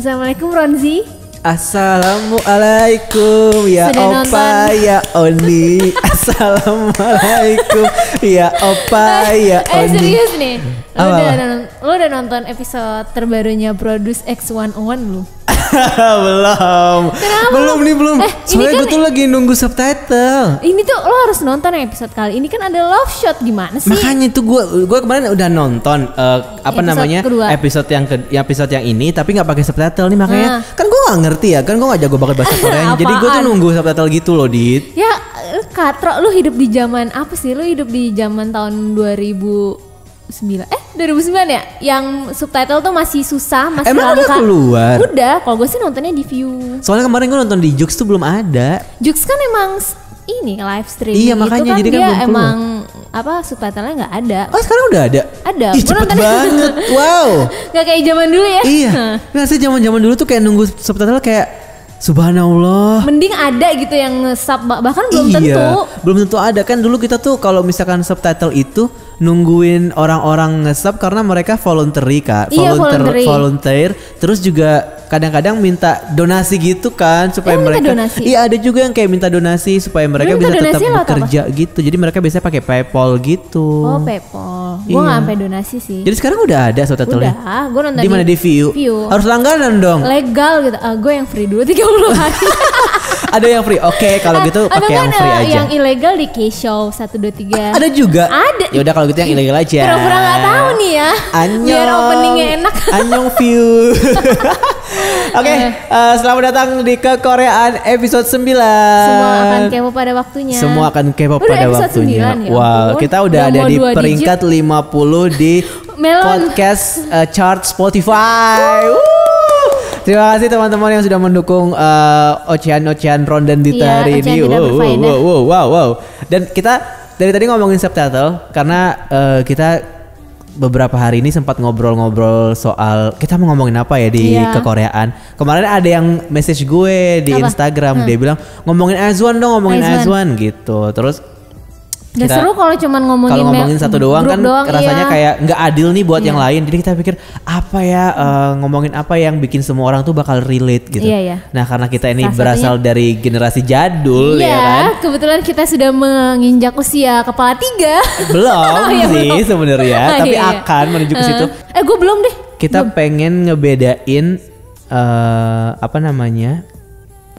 Assalamualaikum Ronzi. Assalamualaikum ya Sudah Opa nonton? ya Oni. Assalamualaikum ya Opa ya Oni. Serius nih. Apa? Lu udah nonton episode terbarunya Produce X101 lu? Belum. Kenapa? Belum. Ini Soalnya kan gue tuh lagi nunggu subtitle. Ini tuh lo harus nonton yang episode kali ini, kan ada love shot, gimana sih? Makanya itu gue kemarin udah nonton Episode kedua. episode yang ini tapi nggak pakai subtitle nih, makanya kan gue nggak ngerti ya, kan gue nggak jago banget bahasa Korea. Jadi gue tuh Apaan? nunggu subtitle gitu loh, Dit. Ya, Katro, lu hidup di zaman apa sih? Lu hidup di zaman tahun 2009 ya? Yang subtitle tuh masih susah, masih Emang udah langka. keluar? Udah, kalau gue sih nontonnya di View. Soalnya kemarin gue nonton di Joox tuh belum ada. Jux kan emang ini live stream. Iya, gitu makanya, kan jadi kan dia belum keluar. emang apa subtitlenya nggak ada. Oh sekarang udah ada? Ada. Ih, Gua cepet nonton- banget. Wow. Gak kayak zaman dulu ya. Iya. Nggak sih, zaman dulu tuh kayak nunggu subtitle kayak subhanallah. Mending ada gitu yang nge-sub, bahkan belum tentu. Belum tentu ada kan. Dulu kita tuh kalau misalkan subtitle itu nungguin orang-orang nge-sub karena mereka voluntary Kak. Iya, voluntary. Volunteer. Terus juga kadang-kadang minta donasi gitu kan supaya Minta mereka. donasi? Iya, ada juga yang kayak minta donasi supaya mereka Minta bisa tetap donasi lewat bekerja gitu. Jadi mereka biasanya pakai PayPal gitu. Oh, PayPal. Gue Iya. nggak sampai donasi sih. Jadi sekarang udah ada subtitlenya. Udah, gue nonton Di mana, di View? Harus langganan dong. legal gitu. Gue yang free dulu 30 hari. Ada yang free. Oke, kalau gitu Atau pakai yang kan, free aja. yang ilegal di K-Show 1, 2, 3. Ada juga. Ada. Ya udah kalau gitu yang ilegal aja. Pura-pura nggak tahu nih ya. Annyeong. Biar openingnya enak. Annyeong View. Oke, selamat datang di Kekoreaan episode 9. Semua akan kepo pada waktunya. Semua akan K-pop Udah pada episode waktunya. 9 ya Wow, ampun. kita udah Udah ada mau di 2 peringkat 50 di Melon. podcast chart Spotify. Terima kasih teman-teman yang sudah mendukung ocehan-ocehan Ron dan Dita Iya, hari ocehan ini. tidak berfaedah. Wow. Dan kita dari tadi ngomongin subtitle karena kita beberapa hari ini sempat ngobrol-ngobrol soal kita mau ngomongin apa ya di Iya. Kekoreaan. Kemarin ada yang message gue di Apa? Instagram, dia bilang ngomongin Azwan dong, ngomongin Azwan. Azwan gitu. Terus Gak seru kalau cuman ngomongin kalau ngomongin satu doang grup kan doang, rasanya iya. kayak nggak adil nih buat Iya. yang lain. Jadi kita pikir apa ya, ngomongin apa yang bikin semua orang tuh bakal relate gitu. Iya. Nah karena kita ini Salah berasal dari generasi jadul Iya, ya kan. kebetulan kita sudah menginjak usia kepala 3. Belum Iya, sih belum. sebenarnya, Oh, tapi iya. akan menuju ke situ. Gue belum deh. Kita pengen ngebedain apa namanya?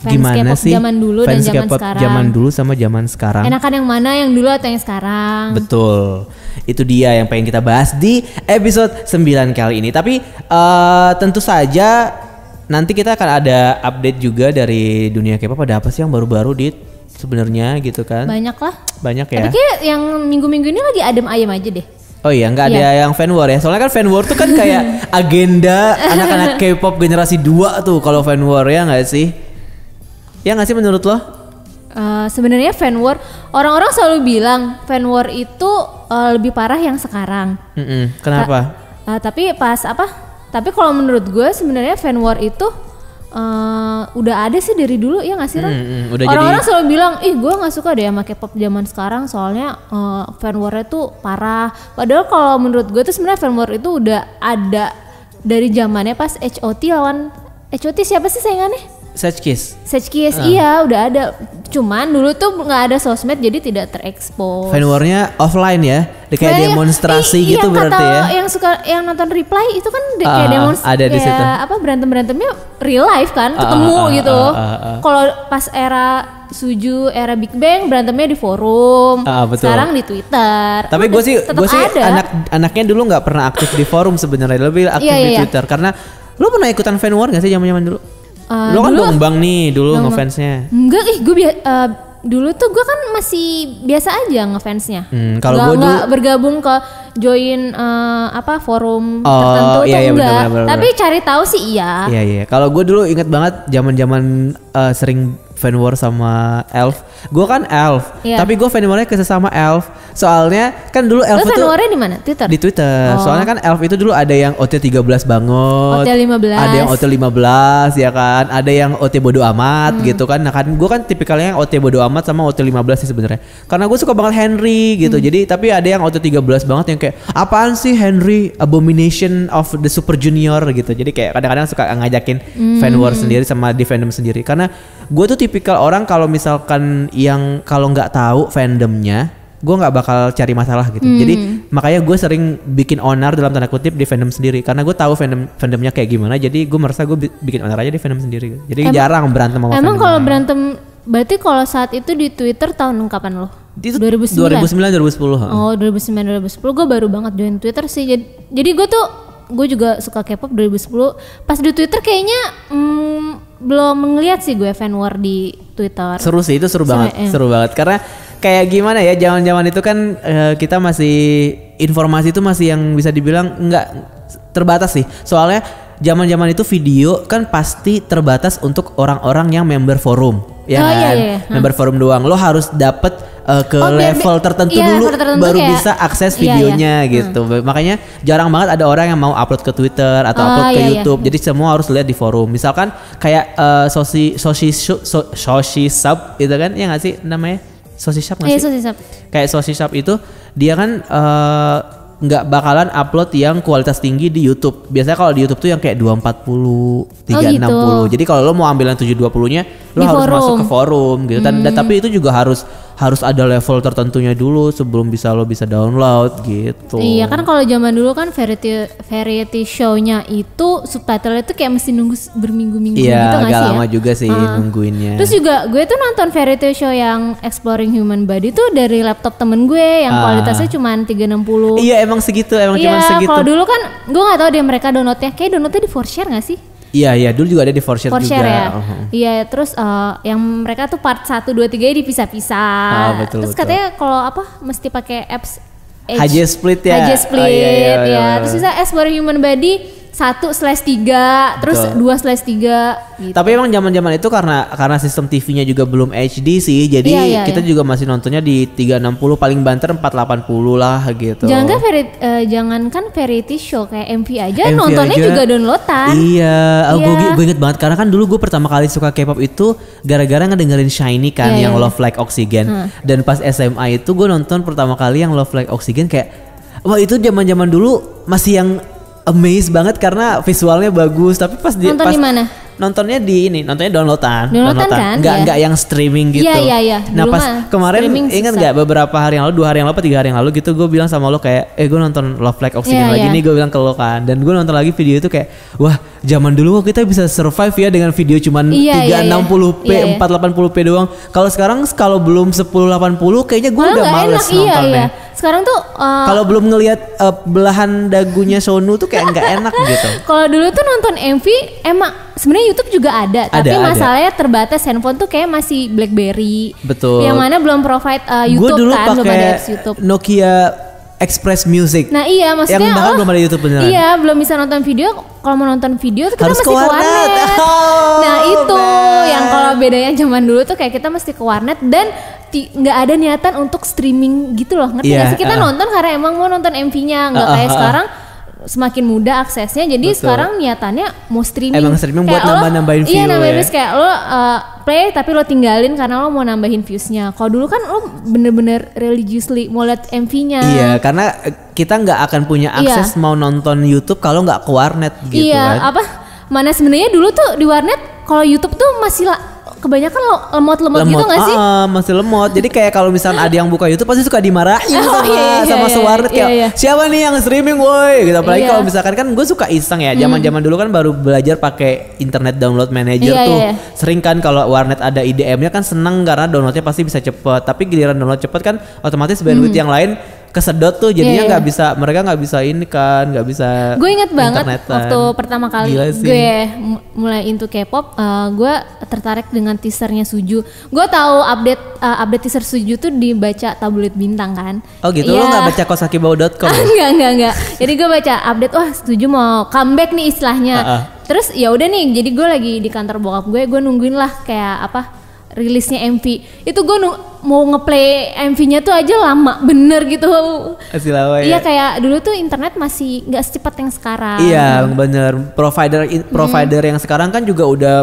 Fans Gimana K-pop sih zaman dulu dan fans zaman K-pop sekarang. zaman dulu sama zaman sekarang? Enakan yang mana, yang dulu atau yang sekarang? Betul. Itu dia yang pengen kita bahas di episode 9 kali ini. Tapi tentu saja nanti kita akan ada update juga dari dunia K-pop. Ada apa sih yang baru-baru Dit sebenarnya gitu kan? Banyak lah. Banyak ya. Tapi kayak yang minggu-minggu ini lagi adem ayem aja deh. Oh iya, nggak ada yang fan war ya. Soalnya kan fan war tuh kan kayak agenda anak-anak K-pop generasi 2 tuh kalau fan war, ya nggak sih? Ya nggak sih menurut lo? Sebenarnya fan war, orang-orang selalu bilang fan war itu lebih parah yang sekarang. Kenapa? Tapi pas apa? Tapi kalau menurut gue sebenarnya fan war itu udah ada sih dari dulu, ya nggak sih Ron? Udah Orang-orang jadi- selalu bilang, ih gue nggak suka deh sama K-pop zaman sekarang soalnya fan war-nya tuh parah. Padahal kalau menurut gue tuh sebenarnya fan war itu udah ada dari zamannya pas HOT lawan HOT, siapa sih saingannya? Search Kiss. Search Kiss, iya udah ada. Cuman dulu tuh nggak ada sosmed jadi tidak terekspos. Fan war-nya offline ya, kayak Kayak- demonstrasi gitu yang berarti kata ya. Yang suka yang nonton Reply itu kan kayak demonstrasi, ada di situ. apa berantem-berantemnya real life kan, ketemu gitu. Kalau pas era Suju, era Big Bang berantemnya di forum. Betul. Sekarang di Twitter. Tapi gue sih tetap ada. anaknya dulu nggak pernah aktif di forum sebenarnya, lebih aktif Iya, di iya. Twitter. Karena lu pernah ikutan fan war nggak sih zaman-zaman dulu? Lu kan dulu- Dongbang nih dulu Dongbang. ngefansnya. Enggak, gue dulu tuh gue kan masih biasa aja ngefansnya. Kalau gue dulu- nggak bergabung ke join forum Oh, tertentu tuh iya, iya, enggak. benar. Tapi cari tahu sih iya. Iya. Kalau gue dulu inget banget zaman-zaman sering fan war sama Elf. Gue kan Elf, Iya. tapi gue fan warnya ke sesama Elf. Soalnya kan dulu Elf Lo fan itu war-nya di mana? Twitter? di Twitter. Oh. Soalnya kan Elf itu dulu ada yang OT 13 banget. OT 15. Ada yang OT 15 ya kan. Ada yang OT bodo amat gitu kan. Nah kan gue kan tipikalnya yang OT bodo amat sama OT 15 sih sebenarnya. Karena gue suka banget Henry gitu. Jadi tapi ada yang OT 13 banget yang yang kayak apaan sih Henry Abomination of the Super Junior gitu. Jadi kayak kadang-kadang suka ngajakin fan war sendiri sama di fandom sendiri. Karena gue tuh tipikal orang kalau misalkan yang kalau nggak tahu fandomnya, gue nggak bakal cari masalah gitu. Jadi makanya gue sering bikin onar dalam tanda kutip di fandom sendiri. Karena gue tahu fandomnya kayak gimana. Jadi gue merasa gue bikin onar aja di fandom sendiri. Jadi jarang berantem sama fandom. Emang kalau berantem berarti kalau saat itu di Twitter tahun kapan lo? Itu 2009 2010. Oh 2009 2010 gue baru banget join Twitter sih. Jadi gue juga suka K-pop 2010. Pas di Twitter kayaknya belum ngeliat sih gue fan war di Twitter. Seru sih, itu seru banget, seru banget. Karena kayak gimana ya, zaman-zaman itu kan kita masih informasi itu masih yang bisa dibilang nggak terbatas sih. Soalnya zaman-zaman itu video kan pasti terbatas untuk orang-orang yang member forum, ya kan? Iya. Member forum doang. Lo harus dapet ke level tertentu dulu baru bisa akses videonya gitu. Makanya jarang banget ada orang yang mau upload ke Twitter atau upload ke YouTube. Jadi semua harus lihat di forum. Misalkan kayak Soshi Sub itu kan, ya nggak sih namanya? Soshi Sub nggak sih? Kayak Soshi Sub itu dia kan nggak bakalan upload yang kualitas tinggi di YouTube. Biasanya kalau di YouTube tuh yang kayak 240, 360. Jadi kalau lo mau ambil yang 720-nya, lo harus masuk ke forum gitu. Dan tapi itu juga harus ada level tertentunya dulu sebelum lo bisa download gitu. Iya kan, kalau zaman dulu kan variety show-nya itu subtitle itu kayak mesti nunggu berminggu-minggu gitu nggak sih ya? Iya, agak lama juga sih nungguinnya. Terus juga gue tuh nonton variety show yang Exploring Human Body tuh dari laptop temen gue yang kualitasnya cuma 360. Iya emang segitu, cuma segitu. Kalau dulu kan gue nggak tahu deh mereka downloadnya di 4share nggak sih? Iya, dulu juga ada di 4share juga. Ya? Iya, terus yang mereka tuh part 1, 2, 3 dipisah-pisah. Betul, terus katanya kalau mesti pakai apps HJ Split ya. HJ Split ya. Terus bisa Exploring Human Body 1/3, terus 2/3 gitu. Tapi emang zaman-zaman itu karena sistem TV-nya juga belum HD sih. Jadi kita juga masih nontonnya di 360, paling banter 480 lah gitu. Jangankan variety show kayak MV aja nontonnya juga downloadan. Iya, gue inget banget karena kan dulu gue pertama kali suka K-pop itu gara-gara ngedengerin SHINee kan yang Love Like Oxygen. Dan pas SMA itu gue nonton pertama kali yang Love Like Oxygen kayak wah, itu zaman-zaman dulu masih yang amazed banget karena visualnya bagus. Tapi pas nonton di mana? Nontonnya downloadan kan? Nggak yang streaming gitu. Iya. Nah pas kemarin ingat nggak beberapa hari yang lalu, 2 hari yang lalu, 3 hari yang lalu gitu, gue bilang sama lo kayak gue nonton Love Like Oxygen lagi nih, gue bilang ke lo kan. Dan gue nonton lagi video itu kayak wah, zaman dulu kita bisa survive ya dengan video cuman 360p 480p doang. Kalau sekarang kalau belum 1080 kayaknya gue udah males nontonnya. Sekarang tuh kalau belum ngelihat belahan dagunya Sonu tuh kayak nggak enak gitu. Kalau dulu tuh nonton MV emang sebenarnya YouTube juga ada, tapi masalahnya terbatas. Handphone tuh kayak masih BlackBerry. Betul. Yang mana belum provide YouTube dulu kan, belum ada apps YouTube. Nokia Express Music. Nah iya, maksudnya yang bahkan belum ada YouTube beneran. Iya, belum bisa nonton video. Kalau mau nonton video tuh kita harus mesti ke warnet. Nah itu yang kalau bedanya zaman dulu tuh kayak kita mesti ke warnet dan nggak ada niatan untuk streaming gitu loh, ngerti gak sih? Kita nonton karena emang mau nonton MV-nya, nggak kayak sekarang semakin mudah aksesnya. Jadi sekarang niatannya mau streaming. Emang streaming buat nambah-nambahin view. Iya, nambahin views kayak lo play tapi lo tinggalin karena lo mau nambahin viewsnya. Kalau dulu kan lo bener-bener religiously mau liat MV-nya. Iya, karena kita nggak akan punya akses mau nonton YouTube kalau nggak ke warnet gitu kan. Iya, mana sebenarnya dulu tuh di warnet kalau YouTube tuh masih kebanyakan lemot-lemot gitu gak sih? Masih lemot. Jadi kayak kalau misalnya ada yang buka YouTube pasti suka dimarahin sama sewarnet kayak siapa nih yang streaming woi gitu. Apalagi kalau misalkan kan gue suka iseng ya. Zaman-zaman dulu kan baru belajar pakai internet download manager tuh. Sering kan kalau warnet ada IDM-nya kan seneng karena downloadnya pasti bisa cepet. Tapi giliran download cepet kan otomatis bandwidth yang lain kesedot tuh, jadinya mereka nggak bisa ini kan, nggak bisa. Gue inget banget waktu pertama kali gue mulai into K-pop, gue tertarik dengan teasernya Suju. Gue tahu update teaser Suju tuh dibaca tabloid Bintang kan. Oh gitu, lo nggak baca kosakibau.com? Enggak. Jadi gue baca update, wah Suju mau comeback nih istilahnya. Terus ya udah nih, jadi gue lagi di kantor bokap gue nungguin lah kayak rilisnya MV. Itu gue mau ngeplay MV-nya tuh aja lama bener gitu. Masih lama ya? Iya, kayak dulu tuh internet masih gak secepat yang sekarang. Iya bener, provider yang sekarang kan juga udah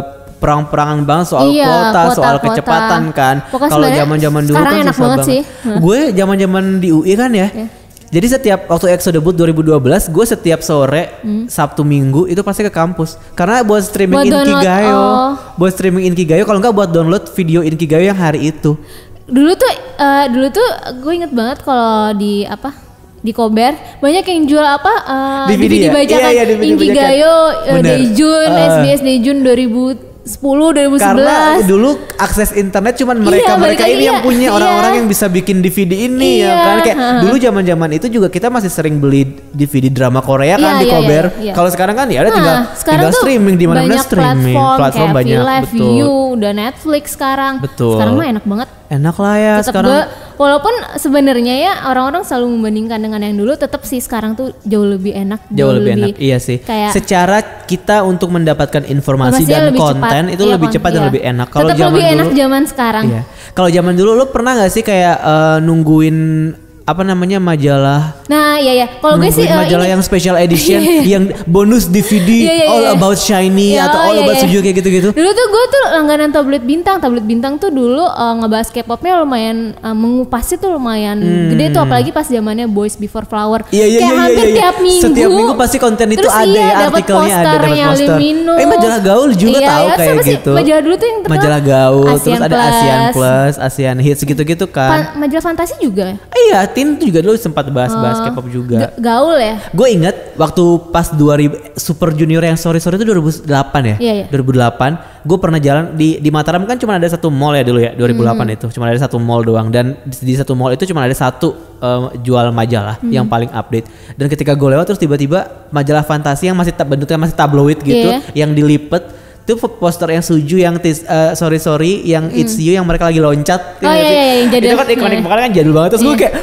perang-perangan banget soal kuota, soal kecepatan kan. Kalau zaman-zaman dulu kan enak susah banget. Sih. Gue zaman-zaman di UI kan ya. Jadi setiap waktu EXO debut 2012, gue setiap sore Sabtu Minggu itu pasti ke kampus karena buat streaming Inkigayo, buat streaming Inkigayo. Kalau nggak buat download video Inkigayo yang hari itu. Dulu tuh gue inget banget kalau di Kober banyak yang jual DVD bajakan Inkigayo, Daejun, SBS Daejun 2010, 2011. Karena dulu akses internet cuman mereka ini yang punya orang-orang yang bisa bikin DVD ini ya kan. Kayak dulu zaman-zaman itu juga kita masih sering beli DVD drama Korea kan di Kober. Kalau sekarang kan ya udah tinggal streaming di mana-mana, streaming platform banyak. Betul. View, udah Netflix sekarang. Betul. Sekarang mah enak banget. Enak lah ya tetep sekarang. Walaupun sebenarnya ya orang-orang selalu membandingkan dengan yang dulu, tetap sih sekarang tuh jauh lebih enak. Jauh lebih enak, iya sih. Secara kita untuk mendapatkan informasi dan konten itu lebih cepat dan lebih enak. Kalau zaman lebih enak zaman sekarang. Iya. Kalau zaman dulu lo pernah nggak sih kayak nungguin majalah? Nah, iya. Kalau gue sih majalah yang special edition, yang bonus DVD, all about Shiny atau all about Suju kayak gitu-gitu. Dulu tuh gue tuh langganan Tablet Bintang. Tablet Bintang tuh dulu ngebahas K-popnya lumayan mengupasnya tuh lumayan gede tuh, apalagi pas zamannya Boys Before Flower. Iya. Hampir tiap minggu. Setiap minggu pasti konten itu ada ya, artikelnya ada, dapat poster. Majalah Gaul juga tahu kayak gitu. Majalah dulu tuh yang terkenal. Majalah Gaul, terus ada Asian Plus, Asian Hits gitu-gitu kan. Majalah Fantasi juga. Iya, Tin tuh juga dulu sempat bahas K-pop juga. Gaul ya. Gue inget waktu pas 2000 Super Junior yang sorry itu 2008 ya. Iya. 2008 gue pernah jalan di Mataram kan cuma ada satu mall ya dulu ya 2008 itu cuma ada satu mall doang, dan di satu mall itu cuma ada satu jual majalah yang paling update. Dan ketika gue lewat terus tiba-tiba majalah Fantasi yang masih bentuknya masih tabloid gitu, yang dilipet itu poster yang Suju yang sorry yang It's You yang mereka lagi loncat. Yang itu kan ikonik banget kan, jadul banget. Terus gue kayak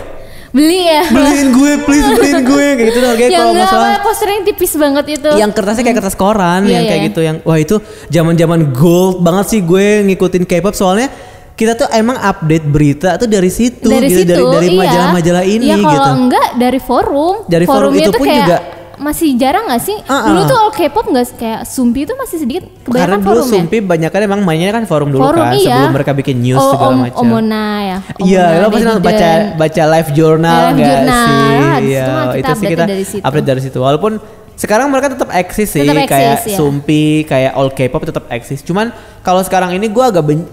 beliin gue please, beliin gue kayak gitu. Harganya kalau nggak salah poster yang tipis banget itu, yang kertasnya kayak kertas koran yang kayak gitu, yang wah itu zaman gold banget sih gue ngikutin K-pop. Soalnya kita tuh emang update berita tuh dari situ gitu, dari majalah-majalah ini ya, gitu. Kalau enggak dari forum itu pun kayak juga masih jarang gak sih? Dulu tuh all K-pop gak kayak Sumpi itu masih sedikit, kebanyakan karena dulu forum Sumpi banyak kan emang mainnya kan forum dulu kan, sebelum mereka bikin news segala macam. Omona ya. Iya, lo pasti baca live journal nggak sih? Iya, itu sih kita update dari situ. Walaupun sekarang mereka tetap eksis sih, kayak Sumpi, kayak all K-pop tetap eksis. Cuman kalau sekarang ini gue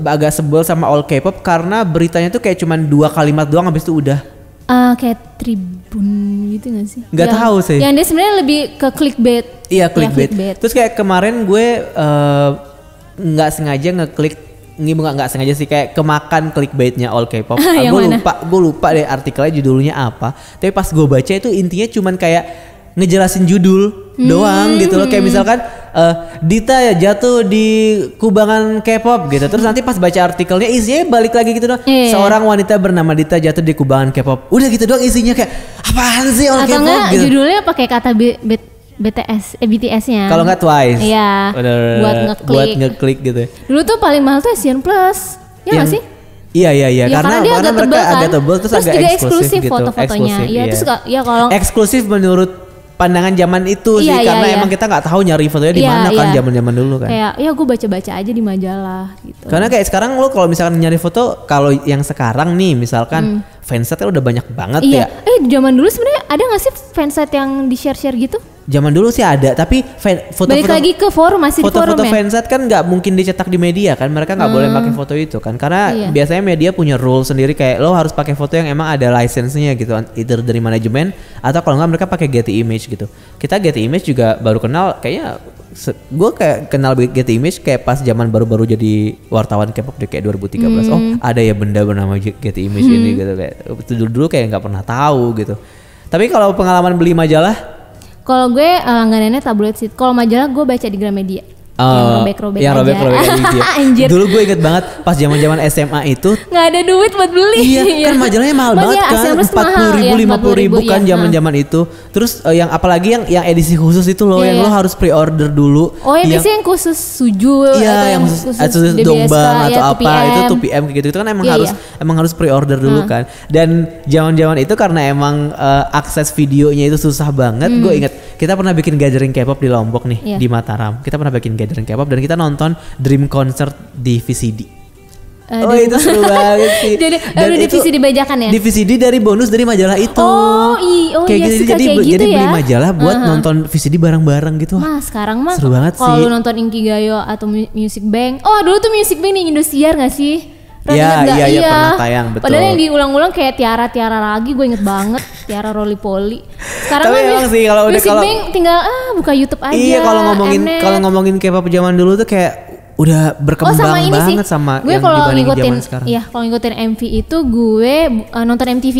agak sebel sama all K-pop karena beritanya tuh kayak cuman 2 kalimat doang, habis itu udah. Kayak Tribun gitu gak sih? Gak tahu sih. Yang dia sebenarnya lebih ke clickbait. Iya, clickbait. Terus kayak kemarin gue nggak sengaja ngeklik, nggak sengaja sih, kayak kemakan clickbaitnya all K-pop. Gue lupa deh artikelnya judulnya apa. Tapi pas gue baca itu intinya cuman kayak ngejelasin judul doang gitu loh, kayak misalkan Dita ya jatuh di kubangan K-pop gitu, terus nanti pas baca artikelnya isinya balik lagi gitu doang. Seorang wanita bernama Dita jatuh di kubangan K-pop, udah gitu doang isinya, kayak apaan sih all K-pop gitu. Judulnya pakai kata BTS-nya. Kalau nggak Twice. Iya. Buat ngeklik gitu. Dulu tuh paling mahal tuh Asian Plus, ya nggak sih? Iya, karena mereka agak tebel, terus agak juga eksklusif gitu. Foto-fotonya. Iya, terus kalau eksklusif menurut pandangan zaman itu sih, karena emang kita nggak tahu nyari fotonya di mana kan, zaman-zaman dulu kan. Kayak gue baca-baca aja di majalah gitu. Karena kayak sekarang lo kalau misalkan nyari foto, kalau yang sekarang nih misalkan fansite kan udah banyak banget ya. Di zaman dulu sebenarnya ada nggak sih fansite yang di share gitu? Zaman dulu sih ada, tapi foto-foto balik lagi ke forum, masih di forum ya. Foto-foto fansite kan nggak mungkin dicetak di media kan, mereka nggak boleh pakai foto itu kan, karena biasanya media punya rule sendiri kayak lo harus pakai foto yang emang ada license-nya gitu, either dari manajemen atau kalau nggak mereka pakai Getty Image gitu. Kita Getty Image juga baru kenal, kayaknya gue kayak kenal Getty Image kayak pas zaman baru-baru jadi wartawan K-pop kayak 2013. Oh ada ya benda bernama Getty Image ini gitu, kayak itu dulu kayak nggak pernah tahu gitu. Tapi kalau pengalaman beli majalah, kalau gue langganannya tabloid sih. Kalau majalah gue baca di Gramedia. Yang robek-robek aja. Dulu gue inget banget pas zaman-zaman SMA itu nggak ada duit buat beli. Iya, kan majalahnya mahal banget kan, 40.000, 50.000 kan zaman-zaman itu. Terus yang apalagi yang edisi khusus itu loh, yang lo harus pre-order dulu. Oh, edisi yang khusus Suju. Iya, yang khusus Dongbang atau apa, itu 2PM kayak gitu kan emang harus pre-order dulu kan. Dan zaman-zaman itu karena emang akses videonya itu susah banget. Gue inget kita pernah bikin gathering K-pop di Lombok nih, di Mataram. Kita pernah bikin gathering K-pop dan kita nonton Dream Concert di VCD. Oh itu seru banget sih. Jadi Dan udah divisi dibajakan ya? DVD dari bonus dari majalah itu. Oh kayak iya, gitu. suka Jadi kayak gitu beli ya. majalah buat nonton VCD bareng-bareng gitu. Sekarang mah seru banget kalau sih. lu nonton Inkigayo atau Music Bank. Oh dulu tuh Music Bank di Indosiar gak sih? Iya pernah tayang, betul. Padahal yang diulang-ulang kayak Tiara lagi, gue inget banget. Tiara Roly Poly. Sekarang Tapi emang sih kalau udah Music Bank tinggal buka YouTube aja. Iya kalau ngomongin K-pop zaman dulu tuh kayak udah berkembang sama ini banget sih. sama Gue yang kalau dibanding ngikutin, zaman sekarang. iya kalau ngikutin MV itu gue nonton MTV.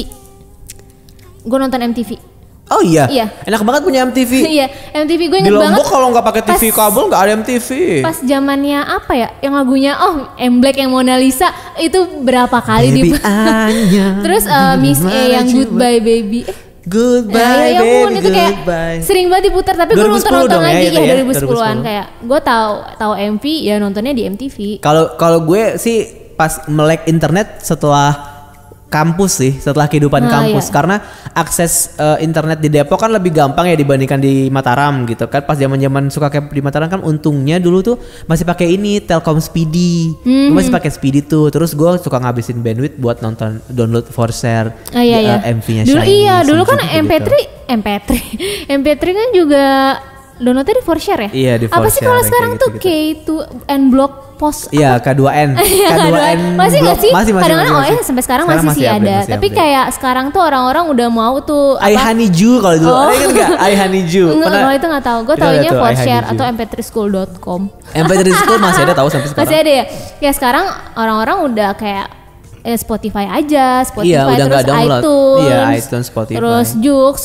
Gue nonton MTV. Oh iya. Iya. Enak banget punya MTV. Iya, MTV gue Di inget banget. Lombok kalau nggak pakai TV kabel nggak ada MTV. Pas zamannya apa ya? Yang lagunya M Black yang Mona Lisa itu berapa kali Baby di Anya. Terus Miss A yang Goodbye Baby. Goodbye ya ampun, baby, itu kayak goodbye. sering banget diputar tapi gue 2010 nonton dong ya lagi itu ya, 2010-an 2010. kayak gue tahu MV ya nontonnya di MTV. Kalau gue sih pas melek internet setelah kampus sih, setelah kehidupan kampus iya. karena akses internet di Depok kan lebih gampang ya dibandingkan di Mataram gitu kan. Pas zaman-zaman suka kayak di Mataram kan untungnya dulu tuh masih pakai ini Telkom Speedy. Gue masih pakai Speedy tuh. Terus gue suka ngabisin bandwidth buat nonton download for share Iya. MV-nya Dulu Shiny. dulu kan gitu. MP3 kan juga downloadnya di Forshare ya? Iya, di Apa sih Forshare, kalau yang sekarang kayak tuh K2N Block Post? Iya, K2N. K2N masih nggak sih? Masih. Kadang-kadang sampai sekarang masih sih update, ada. masih Tapi update. kayak sekarang tuh orang-orang udah mau tuh I Honeydew kalau dulu. Ingat enggak? I Honeydew. Kalau itu nggak tahu. Gue Itu ada taunya tuh, I Forshare Honeydew. atau mp3school.com. MP3 School masih ada tahu sampai sekarang. Masih ada ya? Ya sekarang orang-orang udah kayak Spotify aja, Spotify Iya, udah terus nggak download. iTunes, Iya, iTunes, Spotify. terus Joox,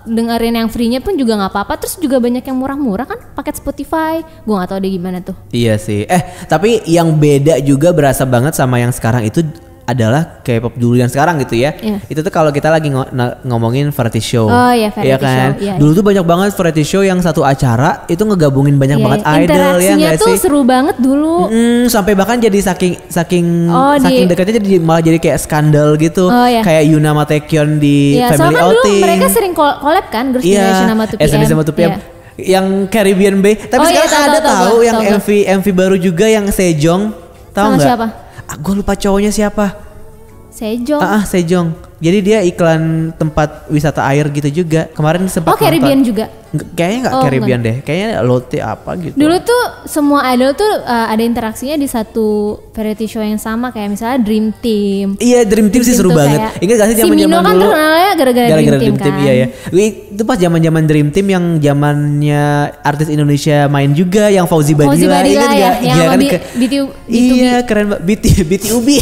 dengerin yang free-nya pun juga nggak apa-apa. Terus juga banyak yang murah-murah kan paket Spotify. Gue nggak tahu deh gimana tuh. Iya sih. Tapi yang beda juga berasa banget sama yang sekarang itu adalah K-pop dulu yang sekarang gitu ya. Iya. Itu tuh kalau kita lagi ngomongin variety show. Oh iya, variety kan? show. Iya, Dulu tuh banyak banget variety show yang satu acara itu ngegabungin banyak banget idol ya interaksinya nggak tuh sih? seru banget dulu. Sampai bahkan jadi saking Oh, dekatnya jadi malah jadi kayak skandal gitu. Oh, iya. Kayak Yuna sama Taecyeon di Iya, Family soalnya kan dulu Outing. mereka sering collab kan, Girls' Generation sama 2PM. SNSD sama 2PM. Iya. Yang Caribbean Bay. Tapi Oh, iya, sekarang ada tahu yang tahu. MV baru juga yang Sejong. Tahu Sama nggak? siapa? Gue lupa cowoknya siapa. Sejong. Sejong. Jadi dia iklan tempat wisata air gitu juga. Kemarin sempat nonton. Caribbean juga. Kayaknya nggak Oh, Caribbean deh. Kayaknya Lotte apa gitu. Dulu tuh semua idol tuh ada interaksinya di satu variety show yang sama kayak misalnya Dream Team. Iya, Dream Team sih seru tuh banget. kayak Ingat gak sih si zaman-zaman Mino kan dulu? terkenalnya gara-gara Dream Team kan. Iya ya. Itu pas zaman-zaman Dream Team yang zamannya artis Indonesia main juga yang Fauzi Badila. Badila Ingat ya, gak? yang Gila sama kan B2B. Iya, keren banget. BT Ubi.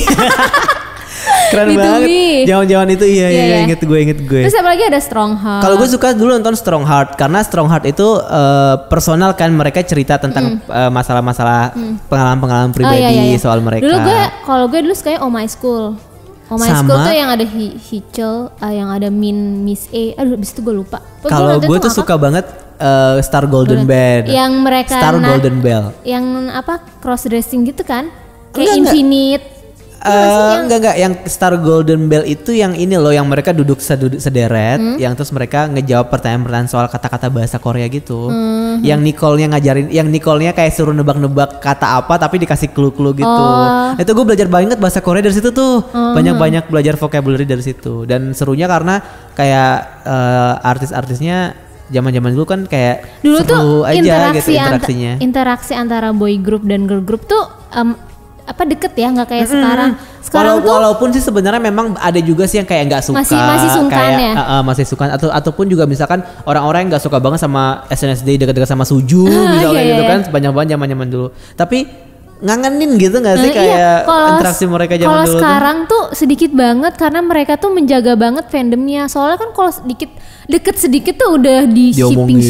Keren B2B. banget. Zaman-zaman itu iya Iya. inget gue. Terus apa lagi ada Strong Heart. Kalau gue suka dulu nonton Strong Heart karena Strong Heart itu personal kan, mereka cerita tentang masalah-masalah pengalaman-pengalaman pribadi iya. soal mereka. Dulu kalau gue dulu sukanya Oh My School. Oh My Sama- School tuh yang ada Hichel, yang ada Miss A. Aduh, abis itu gue lupa. Kalau gue tuh suka banget Star Golden Band. Yang mereka Star Golden Bell. Yang apa cross dressing gitu kan? Kayak Enggak. Infinite. Enggak yang Star Golden Bell itu yang ini loh, yang mereka duduk sederet, yang terus mereka ngejawab pertanyaan-pertanyaan soal kata-kata bahasa Korea gitu. Yang Nicole-nya kayak suruh nebak-nebak kata apa tapi dikasih clue-clue gitu. Itu gue belajar banget bahasa Korea dari situ tuh. Banyak-banyak belajar vocabulary dari situ. Dan serunya karena kayak artis-artisnya zaman-zaman dulu kan kayak Dulu seru tuh aja gitu interaksinya. interaksi antara boy group dan girl group tuh deket ya, nggak kayak sekarang. Sekarang tuh Walaupun sih sebenarnya memang ada juga sih yang kayak nggak suka, Masih sungkan kayak, ya? masih sungkan ataupun juga misalkan orang-orang yang nggak suka banget sama SNSD dekat-dekat sama Suju misalnya iya, gitu iya. kan, banyak banget zaman-zaman dulu. Tapi ngangenin gitu nggak sih kayak interaksi mereka zaman kalau dulu? sekarang tuh sedikit banget karena mereka tuh menjaga banget fandomnya. Soalnya kan kalau deket sedikit tuh udah di Diomongin,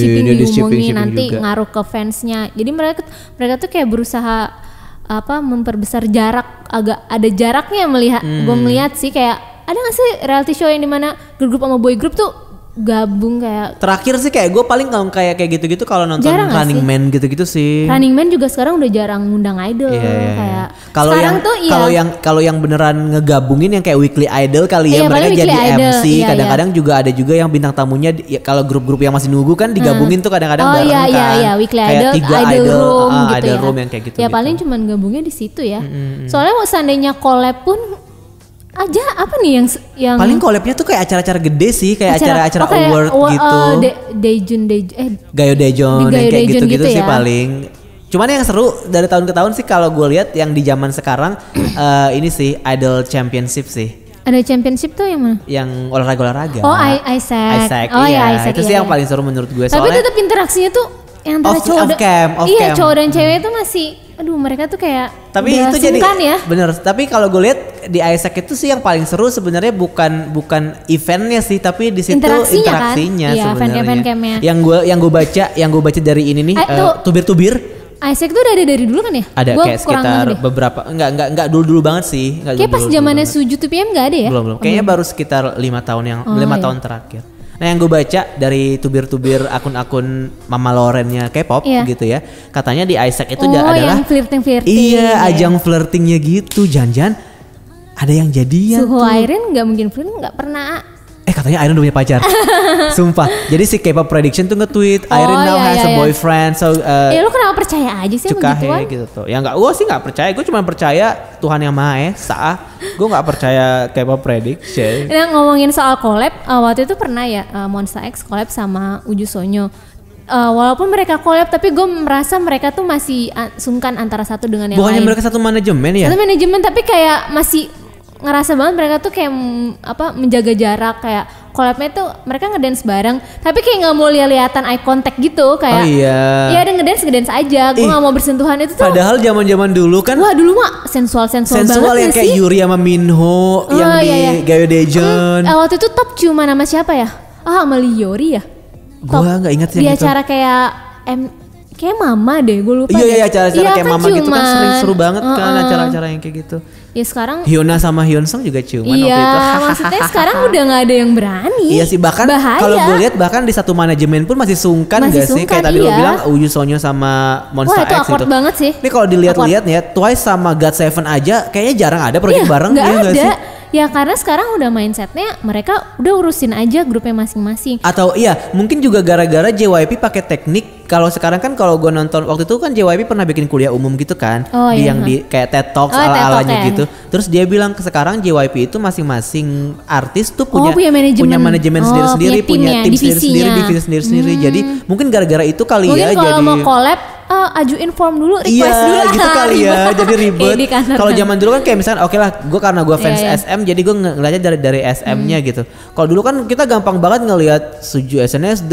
diomongin nanti juga. ngaruh ke fansnya. Jadi mereka tuh kayak berusaha memperbesar jarak, agak ada jaraknya melihat. Gue melihat sih kayak ada nggak sih reality show yang dimana girl group sama boy group tuh gabung kayak Terakhir sih kayak gue paling kalau kayak gitu-gitu kalau nonton Jarang nggak Running sih? Man gitu-gitu sih. Running Man juga sekarang udah jarang ngundang idol kayak Kalau sekarang yang tuh kalau yang beneran ngegabungin yang kayak Weekly Idol kali ya, Iya, mereka paling jadi Weekly Idol, MC. iya, Kadang-kadang juga ada juga yang bintang tamunya kalau grup-grup yang masih nunggu kan digabungin tuh kadang-kadang bareng iya, kan. iya, Weekly Kayak Idol, 3 Idol Room gitu Idol ya. Room yang kayak gitu. Ya paling cuman gabungnya di situ ya. Soalnya mau seandainya collab pun aja apa nih yang paling collabnya tuh kayak acara-acara gede sih, kayak acara-acara oh, kayak award gitu. Daejun Gayo Daejeon yang kayak Daejeon gitu-gitu gitu sih ya. paling. Cuman yang seru dari tahun ke tahun sih kalau gue lihat yang di zaman sekarang ini sih Idol Championship sih. ada championship tuh yang mana? Yang olahraga-olahraga. Oh, Isaac. Oh iya. ya, Isaac. Itu sih yang paling seru menurut gue. Tapi tetap interaksinya tuh yang antara off cam. cowok dan cewek itu masih aduh mereka tuh kayak tapi udah itu jadi sungkan ya. bener. Tapi kalau gue lihat di Isaac itu sih yang paling seru sebenarnya bukan eventnya sih, tapi di situ interaksinya kan? Iya, sebenarnya. fan-camnya. Yang gue baca dari ini nih tubir-tubir. Isaac tuh udah ada dari dulu kan ya? Ada Gua kayak sekitar beberapa enggak dulu banget sih. Kayak pas zamannya Suju 2PM enggak ada ya? Belum. Kayaknya baru sekitar 5 tahun tahun terakhir. Nah yang gue baca dari tubir-tubir akun-akun Mama Loren-nya K-pop gitu ya. Katanya di Isaac itu adalah yang flirting. Iya, ajang flirtingnya gitu. Jangan ada yang jadian Suho tuh. Irene nggak mungkin flirting, nggak pernah. Katanya Irene udah punya pacar. Sumpah. Jadi si K-pop Prediction tuh nge-tweet Irene now has a boyfriend. So lu kenapa percaya aja sih Cukahe begituan? gitu tuh. Ya enggak, gue sih enggak percaya. Gue cuma percaya Tuhan Yang Maha Esa. Gue enggak percaya K-pop Prediction. Nah, ngomongin soal collab, waktu itu pernah ya Monsta X collab sama Uju Sonyo. Walaupun mereka collab tapi gue merasa mereka tuh masih sungkan antara satu dengan yang Bukannya lain. mereka satu manajemen ya? Satu manajemen tapi kayak masih ngerasa banget mereka tuh kayak menjaga jarak, kayak collabnya tuh mereka ngedance bareng tapi kayak nggak mau lihat-lihatan eye contact gitu kayak. Oh iya. Ya ada ngedance aja, gue nggak mau bersentuhan itu tuh. Padahal zaman dulu kan. Wah dulu mah sensual banget yang kayak sih. Yuri sama Minho yang di Gayo Daejeon. Waktu itu top cuma nama siapa ya? Sama Liori ya. Gua nggak ingat sih. Di acara kayak kayak Mama deh, gue lupa. Iya acara-acara kayak kan Mama gitu kan sering seru banget kan acara-acara yang kayak gitu. Ya sekarang Hyuna sama Hyunsung juga ciuman waktu itu. Iya, maksudnya sekarang udah nggak ada yang berani. Iya sih, bahkan kalau gue lihat bahkan di satu manajemen pun masih sungkan gak sih? Kayak tadi lo bilang Uju Sonyo sama Monsta X itu awkward banget sih. Ini kalau dilihat-lihat ya, Twice sama GOT7 aja kayaknya jarang ada proyek bareng ya gak sih? Ya karena sekarang udah mindsetnya mereka udah urusin aja grupnya masing-masing. Atau iya mungkin juga gara-gara JYP pakai teknik. Kalau sekarang kan kalau gue nonton waktu itu kan JYP pernah bikin kuliah umum gitu kan, yang di kayak TED Talks ala-alanya gitu. Terus dia bilang sekarang JYP itu masing-masing artis tuh punya manajemen sendiri-sendiri, punya tim sendiri-sendiri, divisi sendiri-sendiri. Jadi mungkin gara-gara itu kali mungkin ya jadi. Kalau mau collab ajuin form dulu, request dulu. Iya gitu kali ya, jadi ribet. Kalau zaman dulu kan kayak misalnya karena gue fans SM jadi gue ngeliatnya dari SM-nya gitu. Kalau dulu kan kita gampang banget ngelihat Suju SNSD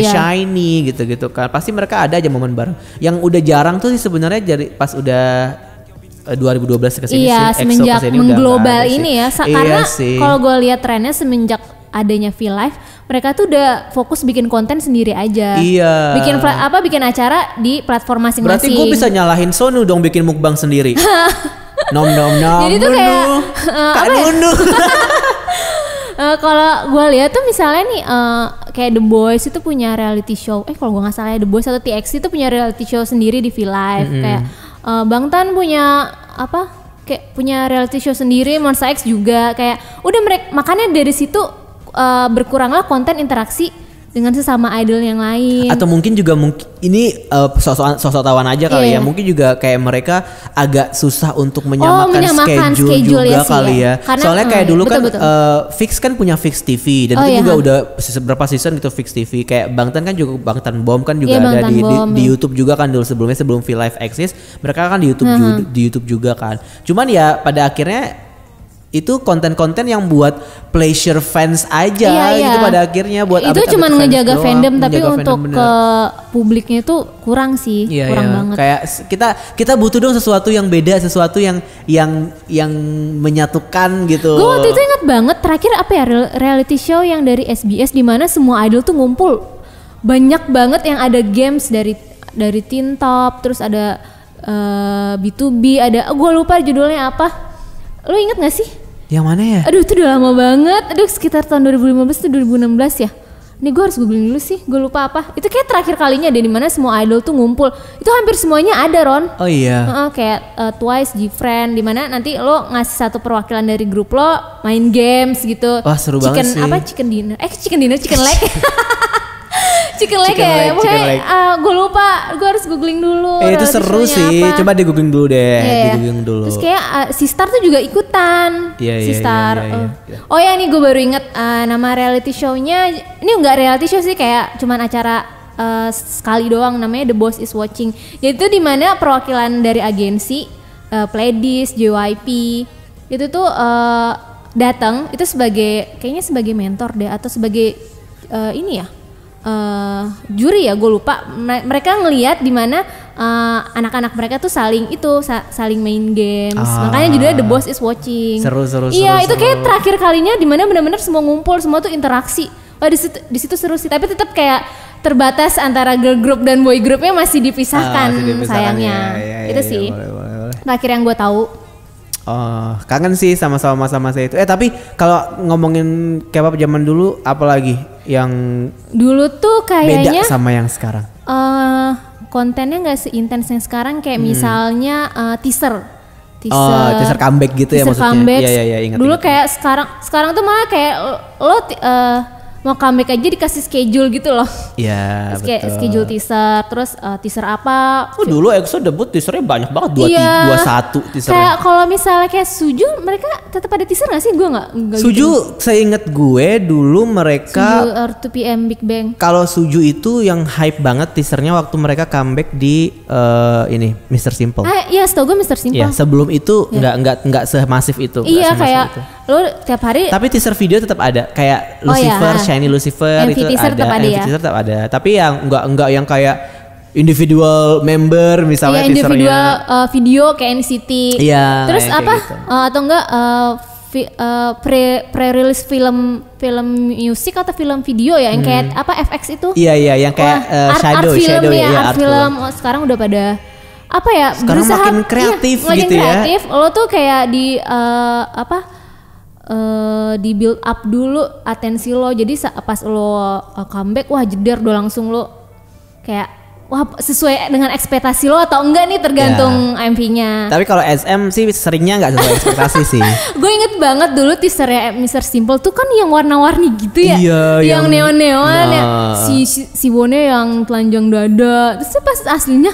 Shiny gitu-gitu kan. Pasti mereka ada aja momen bareng. Yang udah jarang tuh sih sebenarnya dari pas udah 2012 kesini sih. Iya, semenjak mengglobal ini ya. Karena kalau gue lihat trennya semenjak adanya V-Live, mereka tuh udah fokus bikin konten sendiri aja. Iya. Bikin acara di platform masing-masing. Berarti gue bisa nyalahin Sonu dong bikin mukbang sendiri. nom. Jadi tuh kayak Kak Nunu. Kalau gue lihat tuh misalnya nih kayak The Boys itu punya reality show. Kalau gue nggak salah ya The Boys atau TXT itu punya reality show sendiri di V-Live. Kayak Bangtan punya kayak punya reality show sendiri, Monsta X juga kayak udah mereka makanya dari situ berkuranglah konten interaksi dengan sesama idol yang lain. Atau mungkin juga ini sosok tawan aja kali ya. Mungkin juga kayak mereka agak susah untuk menyamakan schedule juga kali ya. Karena, soalnya kayak dulu betul. Fix kan punya Fix TV dan itu juga udah beberapa season gitu Fix TV. Kayak Bangtan kan juga Bangtan Bomb kan juga ada di YouTube juga kan dulu sebelum V-Live eksis. Mereka kan di YouTube juga kan. Cuman ya pada akhirnya itu konten-konten yang buat pleasure fans aja gitu pada akhirnya buat itu cuma ngejaga fandom tapi untuk ke publiknya itu kurang sih, kurang banget. Kayak kita butuh dong sesuatu yang beda, sesuatu yang menyatukan gitu. Gue waktu itu ingat banget terakhir reality show yang dari SBS di mana semua idol tuh ngumpul. Banyak banget yang ada games dari Teen Top, terus ada B2B, ada gue lupa judulnya apa. Lo inget gak sih? Yang mana ya? Aduh itu udah lama banget. Aduh sekitar tahun 2015 atau 2016 ya. Ini gue harus googling dulu sih, gue lupa apa. Itu kayak terakhir kalinya deh dimana semua idol tuh ngumpul. Itu hampir semuanya ada Ron. Oh iya. Kayak Twice, Gfriend, dimana nanti lo ngasih satu perwakilan dari grup lo main games gitu. Wah seru banget sih. Chicken dinner, chicken leg. Chicken leg ya, pokoknya gue lupa, gue harus googling dulu. Itu seru sih, apa. Coba di googling dulu deh, di googling dulu. Terus kayak Sistar tuh juga ikutan, Sistar. Oh ya ini gue baru inget nama reality show-nya, ini nggak reality show sih kayak cuman acara sekali doang, namanya The Boss is Watching. Yaitu dimana perwakilan dari agensi, Pledis, JYP, itu tuh datang, itu kayaknya sebagai mentor deh atau sebagai ini ya. Juri ya gue lupa. Mereka ngelihat di mana anak-anak mereka tuh saling main games. Makanya judulnya The Boss is Watching. Seru. Iya itu kayak terakhir kalinya di mana benar-benar semua ngumpul, semua tuh interaksi. Wah di situ seru sih. Tapi tetap kayak terbatas antara girl group dan boy groupnya masih dipisahkan sayangnya. Itu sih. Boleh. Terakhir yang gue tahu. Oh, kangen sih sama-sama masa-masa itu. Tapi kalau ngomongin K-pop zaman dulu, apalagi yang dulu tuh kayaknya beda sama yang sekarang? Kontennya nggak seintens yang sekarang. Kayak misalnya teaser comeback gitu ya maksudnya. Comeback. Iya, ingat. Dulu kayak sekarang tuh malah kayak lo mau comeback aja dikasih schedule gitu loh. Iya, betul. Kayak schedule teaser, terus teaser apa? Dulu EXO debut teasernya banyak banget, 21 teasernya. Kayak kalau misalnya kayak Suju, mereka tetap ada teaser nggak sih? Gue nggak. Suju, gitu. Seinget gue dulu mereka. Suju R2PM Big Bang. Kalau Suju itu yang hype banget teasernya waktu mereka comeback di ini Mr. Simple. Iya, setahu gue Mr. Simple. Iya, sebelum itu nggak semasif itu. Iya, kayak itu. Lo tiap hari. Tapi teaser video tetap ada, kayak Lucifer. Shiny Lucifer MV itu teaser ada, MV teaser tetap ada. Tapi yang enggak yang kayak individual member misalnya teasernya. Individual video kayak NCT. Iya. Terus apa? Gitu. Atau enggak pre-release film musik atau film video ya yang kayak apa FX itu? Iya yang kayak shadow ya, art film. Sekarang udah pada apa ya? Sekarang makin kreatif gitu ya. Lo tuh kayak di di build up dulu atensi lo, jadi pas lo comeback wah jeder udah langsung lo kayak wah sesuai dengan ekspektasi lo atau enggak nih tergantung MV-nya. Tapi kalau SM sih seringnya nggak sesuai ekspektasi sih. Gue inget banget dulu teasernya Mr. Simple tuh kan yang warna-warni gitu ya. Iya, yang neon-neon ya. Si Wonnya yang telanjang dada. Terus pas aslinya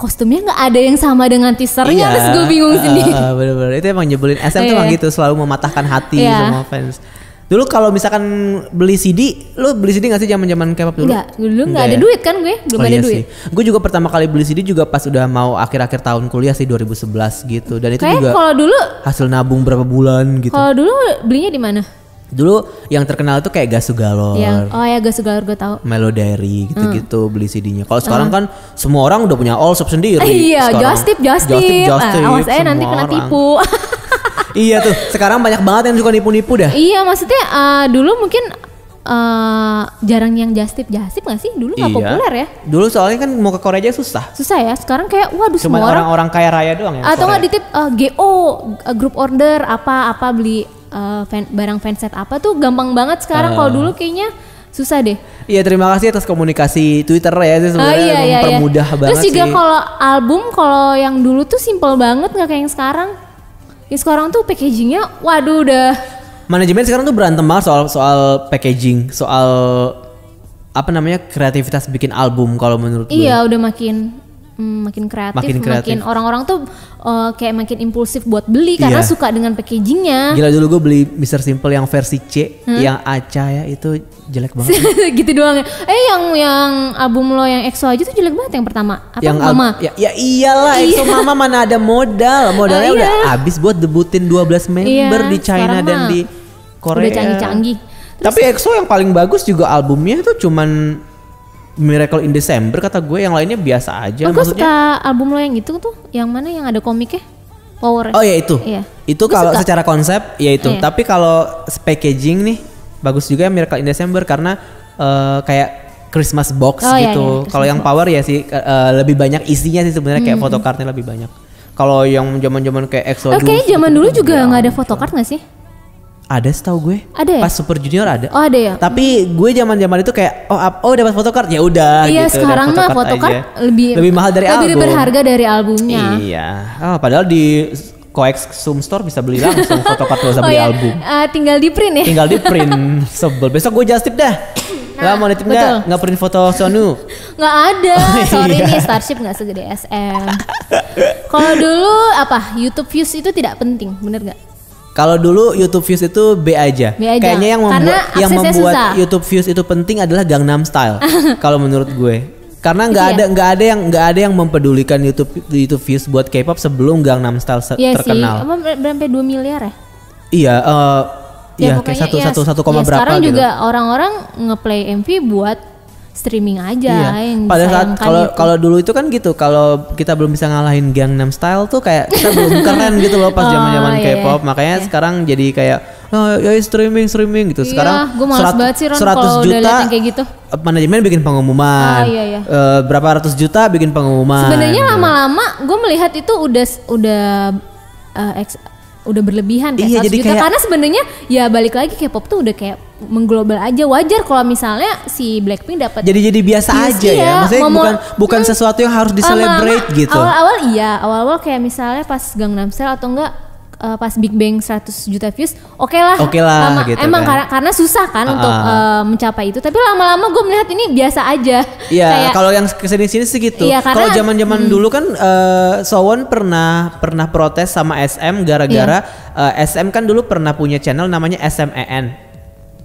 kostumnya nggak ada yang sama dengan teasernya, terus gue bingung sendiri. Bener-bener itu emang nyebelin. SM tuh emang gitu, selalu mematahkan hati semua fans. Dulu kalau misalkan beli CD, lu beli CD nggak sih zaman K-pop dulu? Enggak, dulu nggak ada duit kan gue, belum ada duit. Gue juga pertama kali beli CD juga pas udah mau akhir-akhir tahun kuliah sih 2011 gitu. Dan itu kayak juga kalau dulu hasil nabung berapa bulan gitu. Kalau dulu belinya di mana? Dulu yang terkenal itu kayak Gasu Galor. Gasu Galor gue tahu. Melodary gitu-gitu beli CD-nya. Kalau sekarang kan semua orang udah punya all shop sendiri. Iya, Just Tip. Awas aja nanti kena tipu. Iya tuh, sekarang banyak banget yang suka nipu-nipu dah. Iya, maksudnya dulu mungkin jarang yang Just Tip gak sih? Dulu gak populer ya. Dulu soalnya kan mau ke Korea aja susah ya. Sekarang kayak waduh cuma semua orang kaya raya doang ya. Atau nggak ditip GO group order apa beli barang fanset apa tuh gampang banget sekarang. Kalau dulu kayaknya susah deh. Iya, terima kasih atas komunikasi Twitter ya sih sebenarnya mempermudah banget. Terus juga kalau album kalau yang dulu tuh simple banget nggak kayak yang sekarang. Ya sekarang tuh packagingnya waduh udah. Manajemen sekarang tuh berantem banget soal packaging, soal apa namanya kreativitas bikin album kalau menurut gue. Iya udah makin kreatif. Makin orang-orang tuh kayak makin impulsif buat beli karena suka dengan packagingnya. Gila dulu gue beli Mr. Simple yang versi C yang Aca ya itu jelek banget. Gitu doang ya. Yang album lo yang EXO aja tuh jelek banget yang pertama. Apa yang Mama? Ya iyalah EXO Mama mana ada modalnya udah habis buat debutin 12 member di China dan di Korea. Udah canggih-canggih. Tapi EXO yang paling bagus juga albumnya itu cuman Miracle in December kata gue, yang lainnya biasa aja. Gue suka album lo yang itu tuh, yang mana yang ada komiknya, Power. Oh ya itu, itu kalau secara konsep ya itu. Tapi kalau packaging nih bagus juga Miracle in December karena kayak Christmas box gitu. Kalau yang Power ya sih lebih banyak isinya sih sebenarnya kayak photocardnya lebih banyak. Kalau yang zaman kayak EXO, kayaknya zaman dulu juga nggak ada photocard nggak sih? Ada setahu gue. Ada ya? Pas Super Junior ada. Oh ada ya. Tapi gue zaman itu kayak dapat photocard ya udah. Iya gitu, sekarang mah photocard lebih mahal dari album. Lebih berharga dari albumnya. Iya. Padahal di Koex Zoom Store bisa beli langsung photocard gak usah beli album. Tinggal di print ya. Tinggal di print. Sebel. Besok gue just tip dah. Nah, mau nitip nggak print foto Sonu? Nggak ada. Sorry nih Starship nggak segede SM. Kalau dulu YouTube views itu tidak penting, bener nggak? Kalau dulu YouTube views itu B aja. Kayaknya yang membuat YouTube views itu penting adalah Gangnam Style. Kalau menurut gue. Karena nggak ada yang mempedulikan YouTube views buat K-pop sebelum Gangnam Style terkenal. Iya sih. Berapa 2 miliar ya? Iya. Iya kayak satu koma berapa sekarang gitu. Juga orang-orang ngeplay MV buat streaming aja. Iya. Pada saat kalau dulu itu kan gitu, kalau kita belum bisa ngalahin Gangnam Style tuh kayak kita belum keren gitu loh pas zaman-zaman K-pop. Makanya sekarang jadi kayak streaming gitu. Sekarang gue malas banget sih Ron kalau udah liat yang kayak gitu. Manajemen bikin pengumuman. Berapa ratus juta bikin pengumuman. Sebenarnya lama-lama gue melihat itu udah berlebihan kayak 100 juta karena sebenarnya ya balik lagi K-pop tuh udah kayak mengglobal aja. Wajar kalau misalnya si Blackpink dapat jadi biasa aja ya. Maksudnya bukan sesuatu yang harus di-celebrate gitu. Awal-awal kayak misalnya pas Gangnam Style atau enggak pas Big Bang 100 juta views, oke lah gitu emang kan. karena susah kan untuk mencapai itu, tapi lama-lama gue melihat ini biasa aja. Iya, kalau yang kesini-sini segitu. Iya, kalau zaman-zaman dulu kan Sowon pernah protes sama SM gara-gara SM kan dulu pernah punya channel namanya SMEN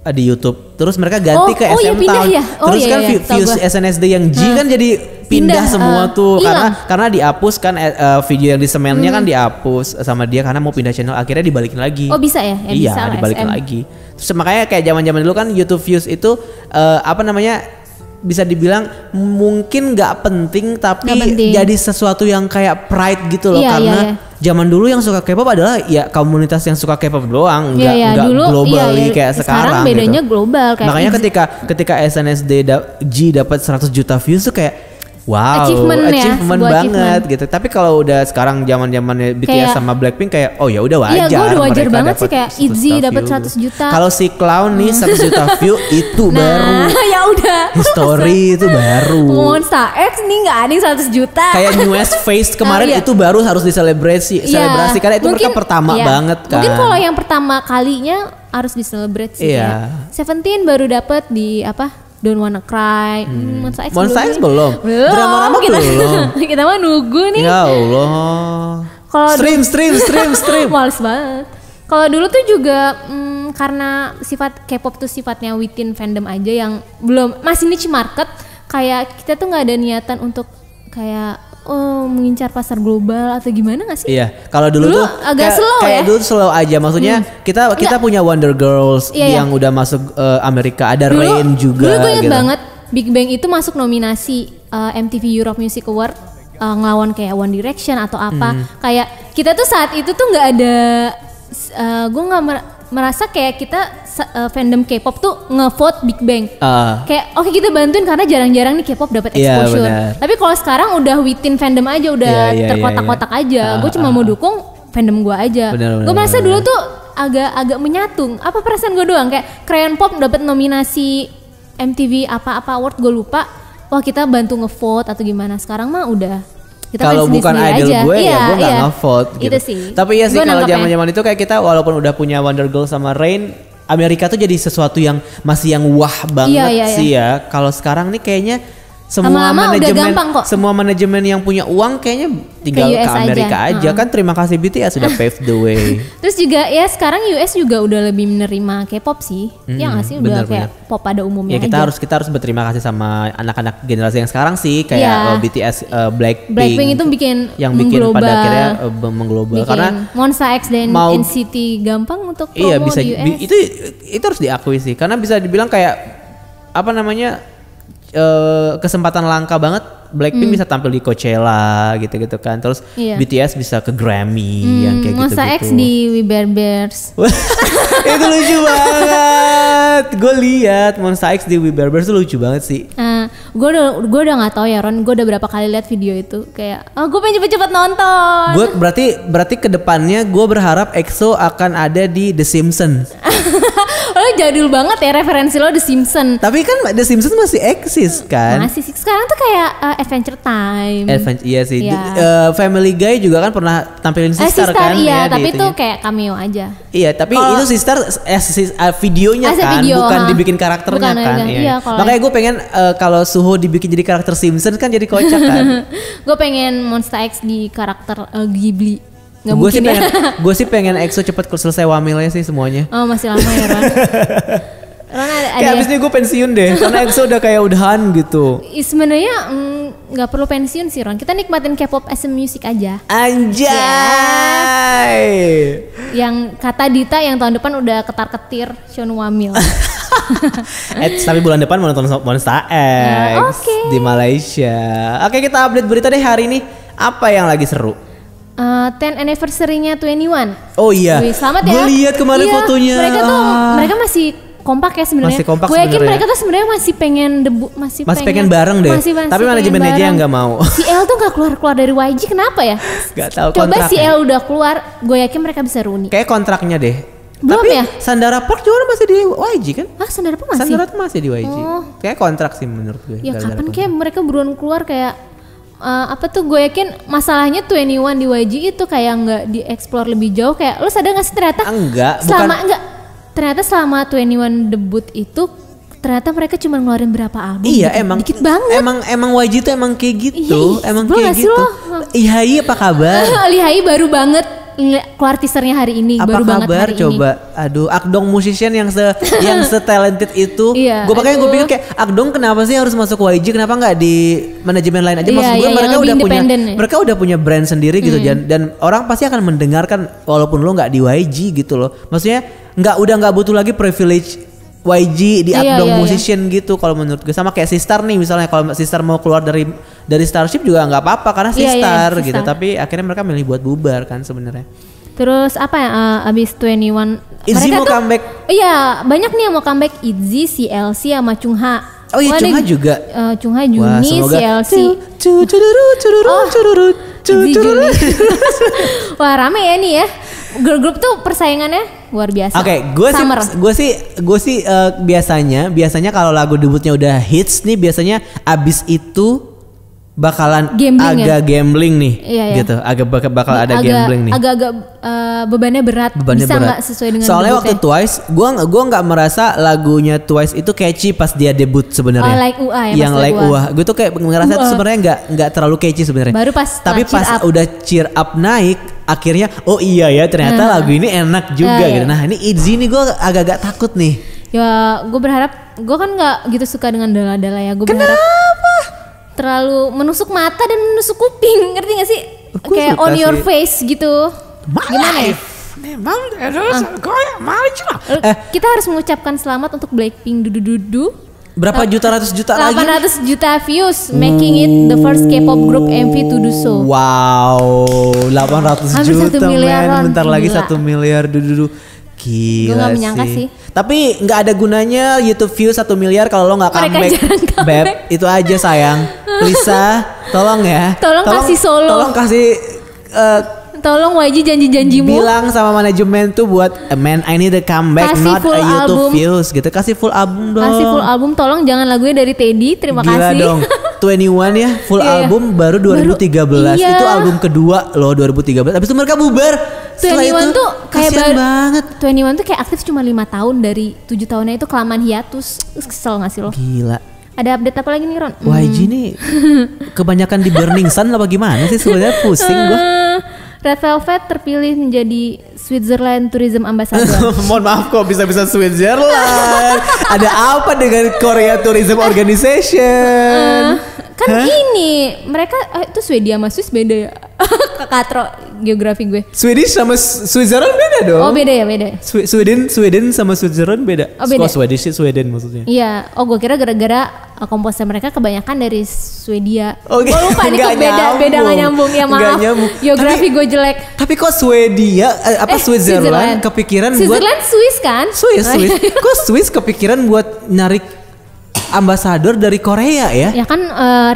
di YouTube. Terus mereka ganti ke SM Town. Terus kan views SNSD yang G kan jadi pindah semua tuh karena dihapus kan video yang di semennya kan dihapus sama dia karena mau pindah channel, akhirnya dibalikin lagi. Oh bisa ya? Iya, bisa dibalikin lagi. Terus makanya kayak zaman-zaman dulu kan YouTube views itu bisa dibilang mungkin nggak penting tapi jadi sesuatu yang kayak pride gitu loh karena zaman dulu yang suka K-pop adalah ya komunitas yang suka K-pop doang, nggak globally kayak sekarang bedanya gitu. Global kayak makanya ketika SNSD G dapat 100 juta views tuh kayak wow, achievement banget gitu. Tapi kalau udah sekarang zaman-zamannya BTS sama Blackpink kayak ya udah wajar. Iya, gue udah wajar banget sih kayak ITZY dapat 100 juta. Kalau si Clown nih 100 juta view itu baru. Ya udah. History itu baru. Monsta X nih nggak ada yang 100 juta. Kayak Newest Face kemarin itu baru harus diselebrasi karena itu mereka pertama banget kan. Mungkin kalau yang pertama kalinya harus diselebrasi ya. Seventeen baru dapat di Don't Wanna Cry. Monsta X belum. Drama-drama belum. Kita mah nunggu nih. Ya Allah. Kalau stream. Males banget. Kalau dulu tuh juga karena sifat K-pop tuh sifatnya within fandom aja yang masih niche market. Kayak kita tuh nggak ada niatan untuk kayak mengincar pasar global atau gimana nggak sih? Iya, kalau dulu tuh agak slow kayak dulu slow aja. Maksudnya kita punya Wonder Girls yang udah masuk Amerika, ada Rain juga. Dulu gue inget banget Big Bang itu masuk nominasi MTV Europe Music Award ngelawan kayak One Direction atau apa. Kayak kita tuh saat itu tuh nggak ada, gue nggak merasa kayak kita fandom K-pop tuh ngevote Big Bang. Kayak oke, kita bantuin karena jarang-jarang nih K-pop dapat exposure. Tapi kalau sekarang udah within fandom aja, udah terkotak-kotak aja. Gue cuma mau dukung fandom gue aja. Gue merasa dulu tuh agak menyatu. Apa perasaan gue doang? Kayak Crayon Pop dapat nominasi MTV apa award gue lupa. Wah, kita bantu ngevote atau gimana. Sekarang mah udah kalau bukan idol gue ya gue nggak ngevote gitu. Itu sih. Tapi ya sih kalau zaman-zaman itu kayak kita walaupun udah punya Wonder Girl sama Rain, Amerika tuh jadi sesuatu yang masih yang wah banget sih ya. Kalau sekarang nih kayaknya semua manajemen yang punya uang kayaknya tinggal ke Amerika aja. Kan terima kasih BTS sudah pave the way. Terus juga ya sekarang US juga udah lebih menerima K-pop sih. Ya nggak sih, udah kayak pop pada umumnya ya, kita harus berterima kasih sama anak-anak generasi yang sekarang sih kayak BTS, Blackpink itu yang bikin pada akhirnya mengglobal karena Monsta X dan NCT gampang untuk promo di US. Itu harus diakui sih karena bisa dibilang kayak kesempatan langka banget Blackpink bisa tampil di Coachella gitu-gitu kan. Terus BTS bisa ke Grammy yang kayak gitu-gitu. Monsta X di We Bare Bears. Itu lucu banget. Gue lihat Monsta X di We Bare Bears itu lucu banget sih. Gue udah nggak tahu ya Ron. Gue udah berapa kali lihat video itu. Kayak gue pengen cepet-cepet nonton. Gue berarti kedepannya gue berharap EXO akan ada di The Simpsons. lo jadul banget ya referensi lo The Simpsons. Tapi kan The Simpsons masih eksis kan? Masih sih. Sekarang tuh kayak Adventure Time. Iya sih. Iya. Family Guy juga kan pernah tampilin Sister kan? Iya, ya, tapi itu itunya. kayak cameo aja. Iya, tapi itu Sister videonya kan, video, bukan dibikin karakternya bukan, kan. iya, Makanya gue pengen kalau Suho dibikin jadi karakter Simpsons kan jadi kocak kan. Gue pengen Monster X di karakter Ghibli. Gue sih pengen EXO cepet selesai wamilnya sih semuanya. Oh masih lama ya Ron. Ron ada Kayak abis ini gue pensiun deh, karena EXO udah kayak udahan gitu. Sebenarnya nggak perlu pensiun sih Ron. Kita nikmatin K-pop as a music aja. Anjay. Yang kata Dita yang tahun depan udah ketar-ketir Sean Wamil. Tapi bulan depan mau nonton Monster X di Malaysia. Oke, kita update berita deh hari ini. Apa yang lagi seru? 10 anniversary-nya 21. Oh iya. Wih, selamat ya. Gue lihat kemarin fotonya. Mereka masih kompak ya sebenarnya. Masih kompak. Gue yakin mereka tuh sebenarnya masih pengen debut, masih pengen bareng deh. Tapi manajemen aja yang nggak mau. Si L tuh nggak keluar dari YG, kenapa ya? Gak tahu. Coba si L udah keluar, gue yakin mereka bisa reuni. Kayak kontraknya deh. Belum tapi ya? Sandara Park juga masih di YG kan? Sandara Park masih? Sandara tuh masih di YG. Kayak kontrak sih menurut gue. Ya kapan kayak mereka buruan keluar kayak gue yakin masalahnya 21 di YG itu kayak nggak dieksplor lebih jauh. Kayak lo sadar nggak sih ternyata ternyata selama 21 debut itu ternyata mereka cuma ngeluarin berapa album. Iya emang dikit banget. Emang YG tuh emang kayak gitu. Iya, emang kayak gitu. Ihai apa kabar? Lihai baru banget keluar teasernya hari ini. Apa baru kabar banget hari coba? ini. Aduh, Akdong musician yang talented itu. Iya, gue pikir kayak Akdong kenapa sih harus masuk YG? Kenapa nggak di manajemen lain aja? Maksud gue mereka udah punya brand sendiri gitu dan orang pasti akan mendengarkan walaupun lo nggak di YG gitu loh. Maksudnya nggak butuh lagi privilege YG di Akdong musician gitu kalau menurut gue. Sama kayak Sistar nih misalnya, kalau Sistar mau keluar dari Starship juga nggak apa-apa karena Sistar gitu. Tapi akhirnya mereka milih buat bubar kan sebenarnya. Terus apa ya abis 21 ITZY mau comeback. Iya banyak nih yang mau comeback. ITZY, CLC sama Chungha. Oh iya Chungha juga. Chungha Juni, CLC. ITZY Juni. Wah rame ya nih ya. Girl group tuh persaingannya luar biasa. Oke, gue sih biasanya kalau lagu debutnya udah hits nih biasanya abis itu bakalan gambling nih, gitu. Bakal ada gambling nih. Agak bebannya berat. Bisa nggak sesuai dengan soalnya debutnya? Waktu Twice, gue nggak merasa lagunya Twice itu catchy pas dia debut sebenarnya. Like UA ya. Yang like UA, gue tuh kayak ngerasa tuh sebenarnya nggak terlalu catchy sebenarnya. Baru tapi pas udah cheer up naik, akhirnya oh iya ya ternyata lagu ini enak juga gitu. Nah ini ITZY nih gue agak-agak takut nih. Ya gue berharap, gue kan nggak gitu suka dengan dala-dala ya. Gue berharap terlalu menusuk mata dan menusuk kuping, ngerti gak sih? Kayak on your face gitu. Gimana ya? Kita harus mengucapkan selamat untuk Blackpink Dudu. Berapa ratus juta 800 juta views, making it the first K-pop group MV to do so. Wow, 800 juta men. Bentar lagi 1 miliar Dudu. Gila. Gue gak menyangka sih. Tapi gak ada gunanya YouTube views 1 miliar kalau lo gak comeback. Beb, itu aja sayang. Lisa, tolong ya. Tolong kasih solo. Tolong kasih tolong YG janji-janjimu. Bilang sama manajemen tuh buat man I need a comeback, not a YouTube views gitu. Kasih full album dong. Kasih full album, tolong jangan lagunya dari Teddy. Terima kasih. Gila dong. 21 ya full album baru 2013. Itu album kedua loh 2013. Habis itu mereka bubar. 21 tuh kayak banget. 21 tuh kayak aktif cuma 5 tahun dari 7 tahunnya itu kelamaan hiatus. Kesel gak sih lo? Gila. Ada update apa lagi nih Ron? YG nih kebanyakan di Burning Sun apa gimana sih sebenarnya, pusing gue. Red Velvet terpilih menjadi Switzerland Tourism Ambassador. Mohon maaf kok bisa-bisa Switzerland. Ada apa dengan Korea Tourism Organization? Ini mereka itu Swedia sama Swiss beda ya. Katro geografi gue. Swedish sama Switzerland beda dong. Oh beda ya, beda. Sweden sama Switzerland beda. Oh beda. Swedish sih Sweden maksudnya. Iya. Oh gue kira gara-gara komposer mereka kebanyakan dari Swedia. Okay. Gue lupa nih beda gak nyambung ya, maaf. Geografi gue jelek. Tapi kok Swedia Switzerland kepikiran Switzerland Swiss kan? Swiss. Kok Swiss kepikiran buat narik ambasador dari Korea ya? Ya kan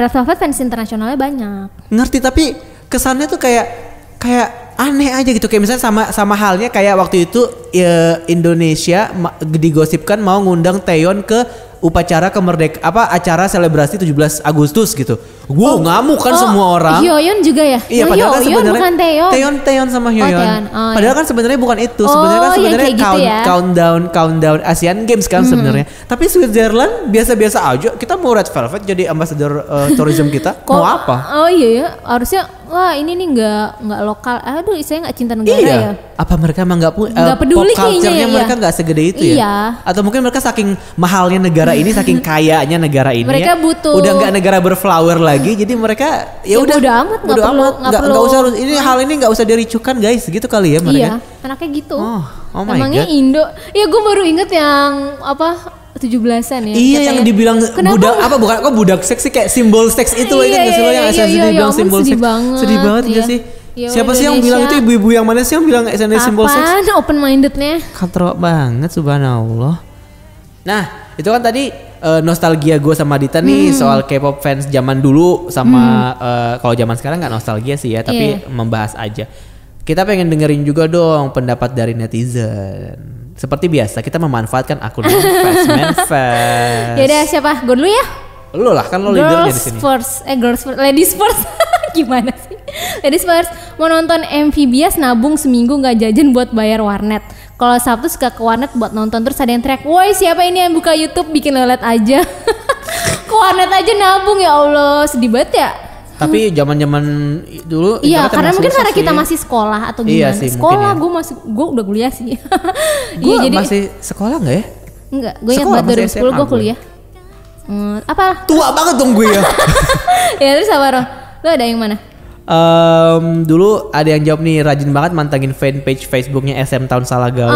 Red Velvet fans internasionalnya banyak. Ngerti, tapi kesannya tuh kayak aneh aja gitu, kayak misalnya sama halnya kayak waktu itu Indonesia digosipkan mau ngundang Taeyeon ke acara acara selebrasi 17 Agustus gitu. Wow, ngamuk kan semua orang. Hyoyeon juga ya? Iya, padahal kan sebenarnya bukan Taeyeon. Taeyeon sama Hyoyeon. Padahal kan sebenarnya bukan itu. Sebenarnya gitu ya. countdown Asian Games kan sebenarnya. Tapi Switzerland biasa-biasa aja. Kita mau Red Velvet jadi ambassador tourism kita. Mau apa? Oh iya ya, harusnya wah ini nih nggak lokal. Aduh, saya nggak cinta negara ya. Apa mereka emang nggak peduli pop culture-nya kayaknya, mereka nggak segede itu ya? Iya. Atau mungkin mereka saking mahalnya negara ini, saking kayanya negara ini. Mereka butuh. Udah nggak negara berflower lagi, jadi mereka ya udah. Bodo amat, nggak usah ini hal ini nggak usah diricukan guys, gitu kali ya mereka. Iya, anaknya gitu. Oh my Emangnya God. Indo. Ya gue baru inget yang apa 17-an ya. Iya, katanya. yang dibilang budak apa bukan kok budak seks sih, kayak simbol seks itu loh, ingat gak sih lo yang SNSD bilang simbol seks. Sedih banget gak sih? Ya, siapa sih yang bilang itu, ibu-ibu yang mana sih yang bilang SNSD simbol seks? Apaan open mindednya? Katro banget, subhanallah. Nah, itu kan tadi nostalgia gue sama Dita nih soal K-pop fans zaman dulu sama kalau zaman sekarang nggak nostalgia sih ya, tapi membahas aja. Kita pengen dengerin juga dong pendapat dari netizen. Seperti biasa kita memanfaatkan akun Fastman Fast. Yaudah, siapa? Gue dulu ya. Lu lah, kan lo leadernya di sini. Girls first, ladies first. Gimana sih? Ladies first. Mau nonton MV bias nabung seminggu nggak jajan buat bayar warnet. Kalau Sabtu suka ke warnet buat nonton, terus ada yang teriak, woi siapa ini yang buka YouTube bikin lelet aja. Ke warnet aja nabung, ya Allah, sedih banget ya. Tapi zaman-zaman dulu iya, karena mungkin karena kita masih sekolah atau gimana. Iya sih, sekolah ya. gue udah kuliah sih. Gue masih sekolah nggak ya? Enggak, gue ingat banget 2010 gue kuliah. Apa? Tua banget dong gue ya. Ya terus apa Ron? Lo ada yang mana? Dulu ada yang jawab nih, rajin banget mantengin fanpage Facebooknya SM Tahun Salah Gaul.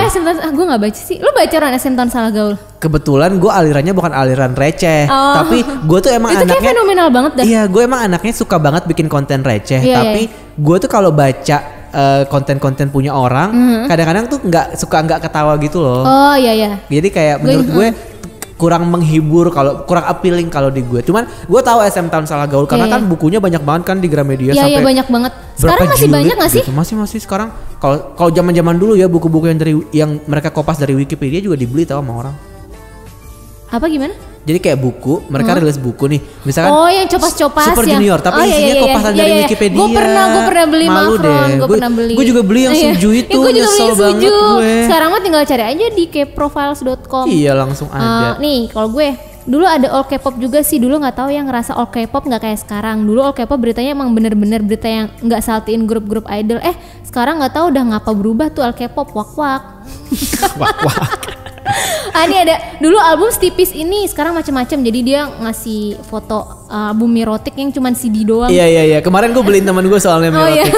SM Tahun, gue nggak baca sih. Lo baca Ron SM Tahun Salah Gaul? Kebetulan gue alirannya bukan aliran receh, tapi gue tuh emang itu anaknya kayak fenomenal banget dah. Iya, gue emang anaknya suka banget bikin konten receh, tapi gue tuh kalau baca konten-konten punya orang, kadang-kadang tuh nggak ketawa gitu loh. Oh iya. Jadi kayak menurut gue kurang menghibur, kalau kurang appealing kalau di gue. Cuman gue tahu SM Tahun Salah Gaul karena kan bukunya banyak banget kan di Gramedia sampai banyak banget. Sekarang masih banyak nggak sih? Gitu. Masih sekarang. Kalau zaman-zaman dulu ya buku-buku yang mereka kopas dari Wikipedia juga dibeli tau sama orang. Apa gimana? Jadi kayak buku, mereka rilis buku nih, misalkan yang copas-copas Super Junior, tapi isinya kopasan dari Wikipedia. Gue pernah beli, malu deh. Gue pernah beli. Gue juga beli yang suju itu, nyesel banget gue. Sekarang mah tinggal cari aja di kprofiles.com. Iya, langsung ada. Nih, kalau gue dulu ada all K-pop juga sih, dulu nggak tahu yang ngerasa all K-pop nggak kayak sekarang. Dulu all K-pop beritanya emang bener-bener berita yang nggak saltiin grup-grup idol. Sekarang nggak tahu udah ngapa berubah tuh all K-pop, wak-wak. Wak-wak. Ini ada dulu album Stipis ini, sekarang macam-macam. Jadi dia ngasih foto album Mirotic yang cuman CD doang. Iya. Kemarin gue beliin teman gue soalnya Mirotic.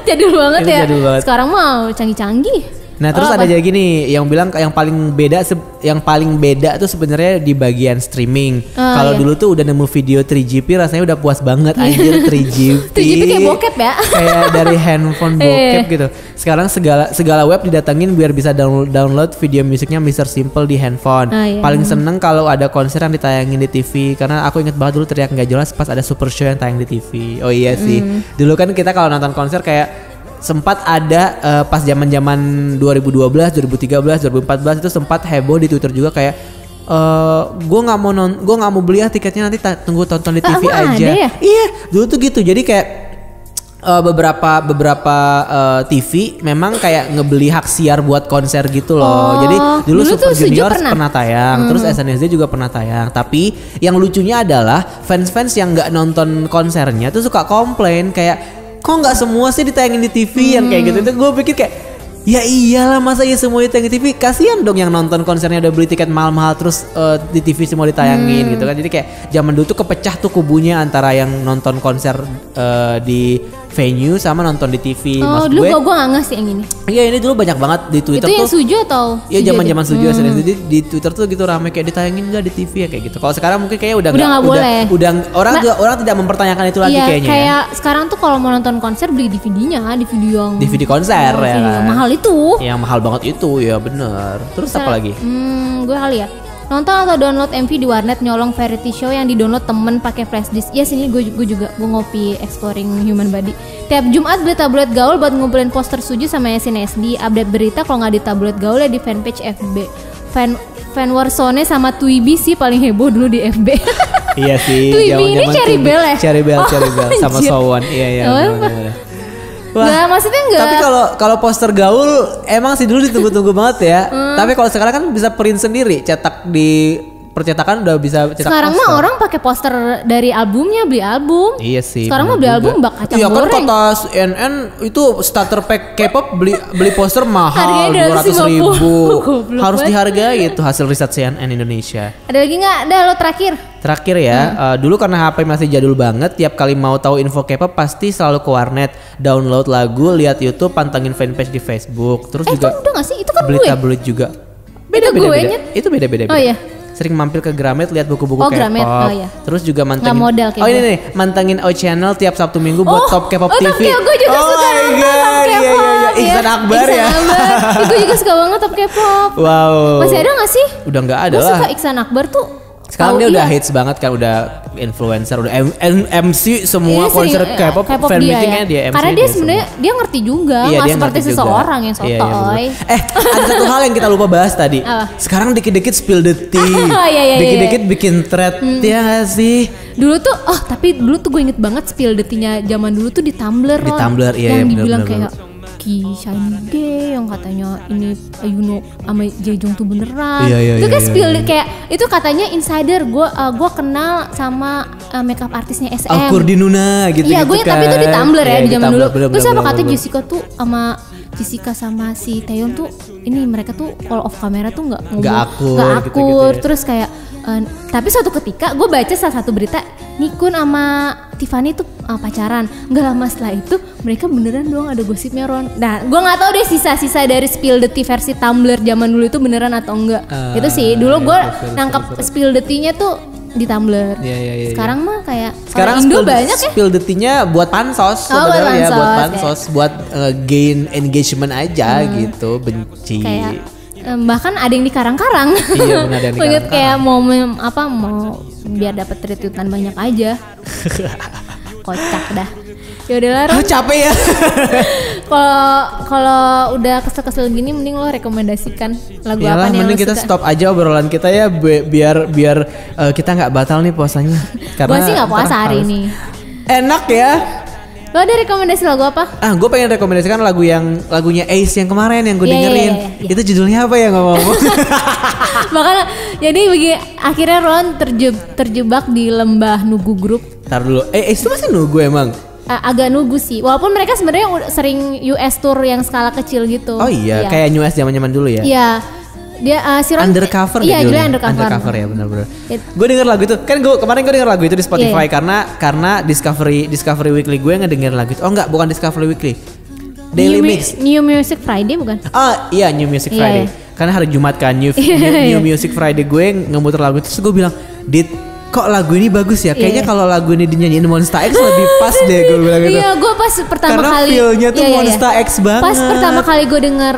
Jadul banget ya. Jadul banget. Sekarang mau canggih-canggih. Nah, terus ada lagi nih yang bilang yang paling beda tuh sebenarnya di bagian streaming. Kalau dulu tuh udah nemu video 3GP rasanya udah puas banget, anjir 3GP. 3GP kayak bokep ya. Kayak dari handphone bokep gitu. Sekarang segala web didatengin biar bisa download video musiknya Mr. Simple di handphone. Paling seneng kalau ada konser yang ditayangin di TV, karena aku inget banget dulu teriak nggak jelas pas ada Super Show yang tayang di TV. Oh iya sih. Dulu kan kita kalau nonton konser kayak sempat ada pas zaman-zaman 2012, 2013, 2014 itu sempat heboh di Twitter juga kayak gue nggak mau beli tiketnya, nanti tunggu tonton di TV aja. Ya? Iya, dulu tuh gitu. Jadi kayak beberapa TV memang kayak ngebeli hak siar buat konser gitu loh. Jadi dulu Super Junior pernah tayang, terus SNSD juga pernah tayang. Tapi yang lucunya adalah fans-fans yang nggak nonton konsernya tuh suka komplain kayak, kok nggak semua sih ditayangin di TV yang kayak gitu. Itu gue pikir kayak, ya iyalah masa ya semua ditayangin di TV. Kasian dong yang nonton konsernya udah beli tiket mahal-mahal terus di TV semua ditayangin gitu kan. Jadi kayak zaman dulu tuh kepecah tuh kubunya antara yang nonton konser di venue sama nonton di TV. Dulu gue nggak ngerti yang ini. Iya, ini dulu banyak banget di Twitter tuh. Itu yang Suju atau? Iya, zaman-zaman Suju jadi di Twitter tuh gitu rame kayak ditayangin nggak di TV ya kayak gitu. Kalau sekarang mungkin kayak udah nggak boleh. Udah orang tidak mempertanyakan itu lagi kayaknya. Iya, kayak sekarang tuh kalau mau nonton konser beli DVD-nya, DVD konser ya kan. Mahal itu. Yang mahal banget itu, ya bener. Terus apa lagi? Gue kali ya. Nonton atau download MV di warnet, nyolong variety show yang di-download temen pakai flash disk. Ya sini gue juga gue ngopi exploring human body. Tiap Jumat beli tabloid gaul buat ngumpulin poster Suju sama Yasin SD. Update berita kalau nggak di tabloid gaul ya di fanpage FB. Fan Warzone sama Twiby sih paling heboh dulu di FB. Iya sih. Twiby ini Cherry Bell ya? Cherry Bell sama anjir. Sowon. Iya. Wah, nggak, maksudnya nggak. Tapi kalau poster gaul emang sih dulu ditunggu-tunggu banget ya. Tapi kalau sekarang kan bisa print sendiri, cetak di percetakan udah bisa cetak. Sekarang mah orang pakai poster dari albumnya, beli album. Iya sih. Sekarang mah beli album bak kacang iya, goreng. Iya kan kata CNN itu starter pack K-pop beli poster mahal Harganya 200.000. Harus dihargai itu hasil riset CNN Indonesia. Ada lagi nggak? Ada lo terakhir. Terakhir ya, dulu karena HP masih jadul banget, tiap kali mau tahu info K-pop pasti selalu ke warnet, download lagu, lihat YouTube, pantengin fanpage di Facebook, terus juga itu udah nggak sih? Itu kan beli gue. tabloid juga. Beda. Itu beda. Oh iya. Sering mampir ke Gramet lihat buku-buku K-pop. Gramet. Oh iya. Terus juga mantengin. Nggak model kayak ini gue. nih, mantengin O Channel tiap Sabtu Minggu buat Top K-pop TV. Top K-pop, gue juga suka nonton Top K-pop. Iya. Ihsan Akbar ya. Gue juga suka banget Top K-pop. Wow. Masih ada nggak sih? Udah nggak ada Gue lah. suka Ihsan Akbar tuh. Sekarang dia udah hits banget kan, udah influencer, udah MC semua konser K-pop fan meetingnya dia MC. Karena dia sebenarnya dia ngerti juga, nggak seperti seseorang yang sotoy. Ada satu hal yang kita lupa bahas tadi. Sekarang dikit-dikit spill the tea, dikit-dikit bikin thread, ya nggak sih? Dulu tuh, tapi dulu tuh gue inget banget spill the tea-nya zaman dulu tuh di Tumblr. Di Tumblr, iya. Yang dibilang kayak Ki Shiny Day yang katanya ini Ayuno sama Jejong tuh beneran. Itu kan spill kayak itu katanya insider. Gue kenal sama makeup artisnya SM. Alkurdinuna gitu. Iya, gue kan. tapi itu di Tumblr ya di zaman dulu. Terus apa kata bener. Jessica sama si Taeyeon tuh ini mereka tuh all off kamera tuh nggak akur, akur. gitu ya. Terus kayak tapi suatu ketika gue baca salah satu berita Nikun sama Tiffany tuh pacaran. Nggak lama setelah itu mereka beneran doang ada gosipnya Ron. Nah gue nggak tahu deh sisa-sisa dari spill the tea versi Tumblr zaman dulu itu beneran atau enggak. Itu sih dulu gue nangkap spill the tea-nya tuh di Tumblr. Iya. Sekarang mah kayak sekarang Indo banyak ya. Spill the tea-nya buat pansos sebenarnya, buat pansos, buat gain engagement aja gitu, benci. Kayak bahkan ada yang dikarang-karang. Iya benar, ada yang dikarang-karang. Kayak mau biar dapat retweetan banyak aja. Kocak dah. Ya udahlah Ron. Capek ya. Kalau udah kesel-kesel gini mending lo rekomendasikan lagu Yalah, apa nih yang mending lo kita suka. stop aja obrolan kita ya biar kita nggak batal nih puasanya. Gue sih nggak puasa hari ini. Enak ya. Lo ada rekomendasi lagu apa? Gue pengen rekomendasikan lagunya Ace yang kemarin yang gue dengerin. Iya. Itu judulnya apa ya ngomong? Makanya jadi akhirnya Ron terjebak di lembah Nugu Group. Ntar dulu. Ace itu masih nunggu emang? Agak nunggu sih. Walaupun mereka sebenarnya sering US tour yang skala kecil gitu. Oh iya, kayak New S zaman-zaman dulu ya. Iya. Dia si Ron Undercover. Iya, judulnya Undercover ya, benar-benar. Gue denger lagu itu. Kan kemarin gue denger lagu itu di Spotify karena Discovery Weekly gue ngedengerin lagu itu. Oh enggak, bukan Discovery Weekly. Daily Mix. New Music Friday bukan? Iya, New Music Friday. Karena hari Jumat kan New Music Friday gue ngemuter lagu itu, terus gue bilang, "Dit, kok lagu ini bagus ya? Kayaknya kalau lagu ini dinyanyiin Monsta X lebih pas deh," gue bilang gitu. Iya, gue pas pertama karena kali. Karena feel-nya tuh Monsta X banget. Pas pertama kali gue denger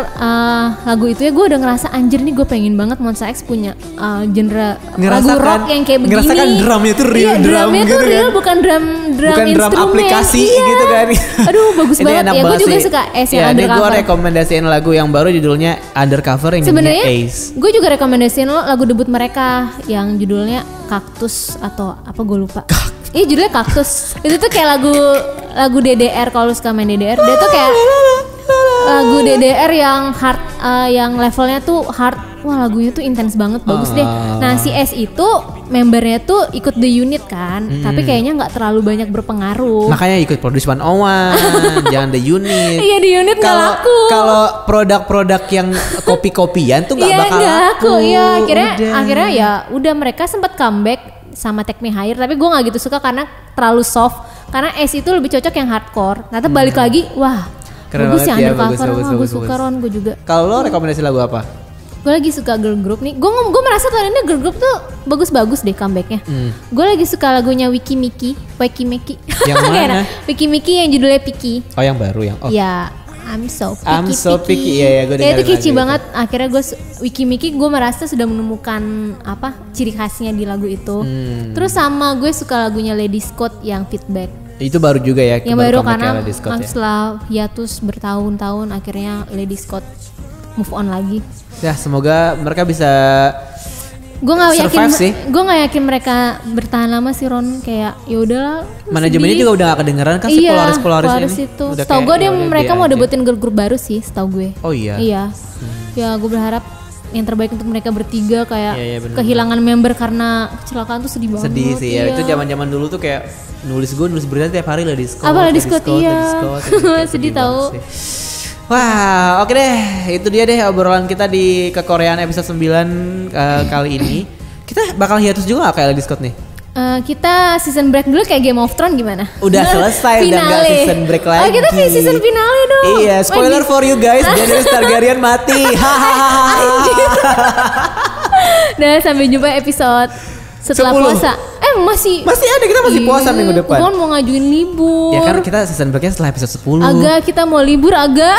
lagu itu ya, gue udah ngerasa anjir nih gue pengen banget Monsta X punya genre lagu rock yang kayak begini. Ngerasakan drumnya tuh real drum gitu tuh real, kan. bukan drum instrumen. Aplikasi gitu kan. Aduh bagus banget ya, gue juga suka Ace yang Undercover. Gue rekomendasiin lagu yang baru judulnya Undercover yang sebenarnya Ace. Gue juga rekomendasiin lo lagu debut mereka yang judulnya Kaktus atau apa gue lupa. Iya judulnya Kaktus. Itu tuh kayak lagu DDR, kalau lu suka main DDR. Dia tuh kayak lagu DDR yang hard, yang levelnya tuh hard. Wah lagunya tuh intens banget, bagus deh. Nah si S itu membernya tuh ikut The Unit kan, tapi kayaknya nggak terlalu banyak berpengaruh. Makanya ikut Produce 101, jangan The Unit. Iya The Unit nggak laku. Kalau produk-produk yang kopi-kopian tuh nggak bakal laku. Iya akhirnya ya udah mereka sempat comeback sama Take Me Higher, tapi gue nggak gitu suka karena terlalu soft. Karena S itu lebih cocok yang hardcore. Nanti balik lagi, wah keren bagus ya bagus, Undercover. Gue suka Ron, gue juga. Kalau lo rekomendasi lagu apa? Gue lagi suka girl group nih. Gue merasa tahun ini girl group tuh bagus-bagus deh comebacknya. Gue lagi suka lagunya Wiki Miki. Yang mana? Wiki Miki yang judulnya Piki. Oh yang baru yang. Ya I'm so picky. Iya, gue Ya itu dengerin catchy lagu banget. Akhirnya gue Wiki Miki gue merasa sudah menemukan apa ciri khasnya di lagu itu. Terus sama gue suka lagunya Lady Scott yang Feedback. Itu baru juga ya. Yang baru karena Lady Scott, ya. setelah hiatus bertahun-tahun akhirnya Lady Scott move on lagi. Ya semoga mereka bisa. Gue nggak yakin survive sih. Gue nggak yakin mereka bertahan lama sih Ron, kayak ya udahlah. Manajemennya juga udah gak kedengeran kan si Polaris ini. Itu. Udah Setahu gue kayak, dia ya udah mereka dia mau aja. debutin girl group baru sih, setahu gue. Oh iya. Iya. Ya gue berharap yang terbaik untuk mereka bertiga kayak Iya, bener-bener. kehilangan member karena kecelakaan tuh sedih banget. Sedih sih ya. Iya. Itu zaman-zaman dulu tuh kayak nulis berita tiap hari Lady Scott. Apa Lady Scott, iya. Kayak Sedih banget tahu. sih. Wah, oke deh. Itu dia deh obrolan kita di kekoreaan episode 9 kali ini. Kita bakal hiatus juga gak kayak Lady Scott nih? Kita season break dulu kayak Game of Thrones gimana? Udah selesai, udah gak season break lagi. Oh kita season finale dong. Iya, spoiler Wajib. for you guys, Daenerys Targaryen mati. Dan sampai jumpa episode setelah 10. puasa. Masih Masih ada, kita masih puasa minggu depan. Kan mau ngajuin libur. Ya kan kita season breaknya setelah episode 10. Agak kita mau libur agak.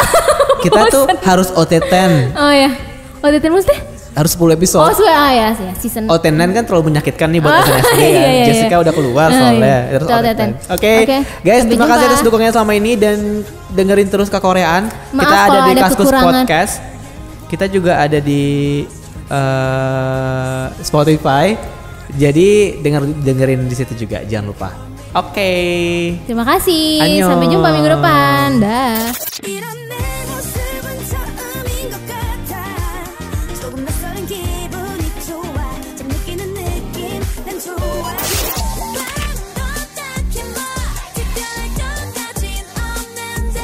Kita tuh harus OT10. Oh ya. OT10 maksudnya? Harus 10 episode. Oh ya season. OT9 kan terlalu menyakitkan nih buat SNSD kan. iya. Jessica udah keluar soalnya. Terus Kita OT10. OT10. Oke. Guys, Sampai terima kasih jumpa. atas dukungannya selama ini dan dengerin terus Kekoreaan. Maaf Kita ada kalau di ada Kaskus kekurangan. Podcast. Kita juga ada di Spotify. Jadi dengerin di situ juga, jangan lupa. Oke. Terima kasih. Annyeong. Sampai jumpa minggu depan. Dah. 이런 내 모습은 처음인 것 같아 조금 낯설은 기분이 좋아 좀 느끼는 느낌 난 좋아 또 딱히 뭐 특별할 것까진 없는데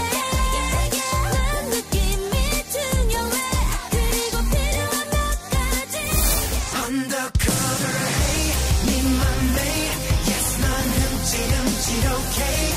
난 느낌이 중요해 그리고 필요한 몇 가지 Undercover hey 네 맘에 Yes 난 흠칫 okay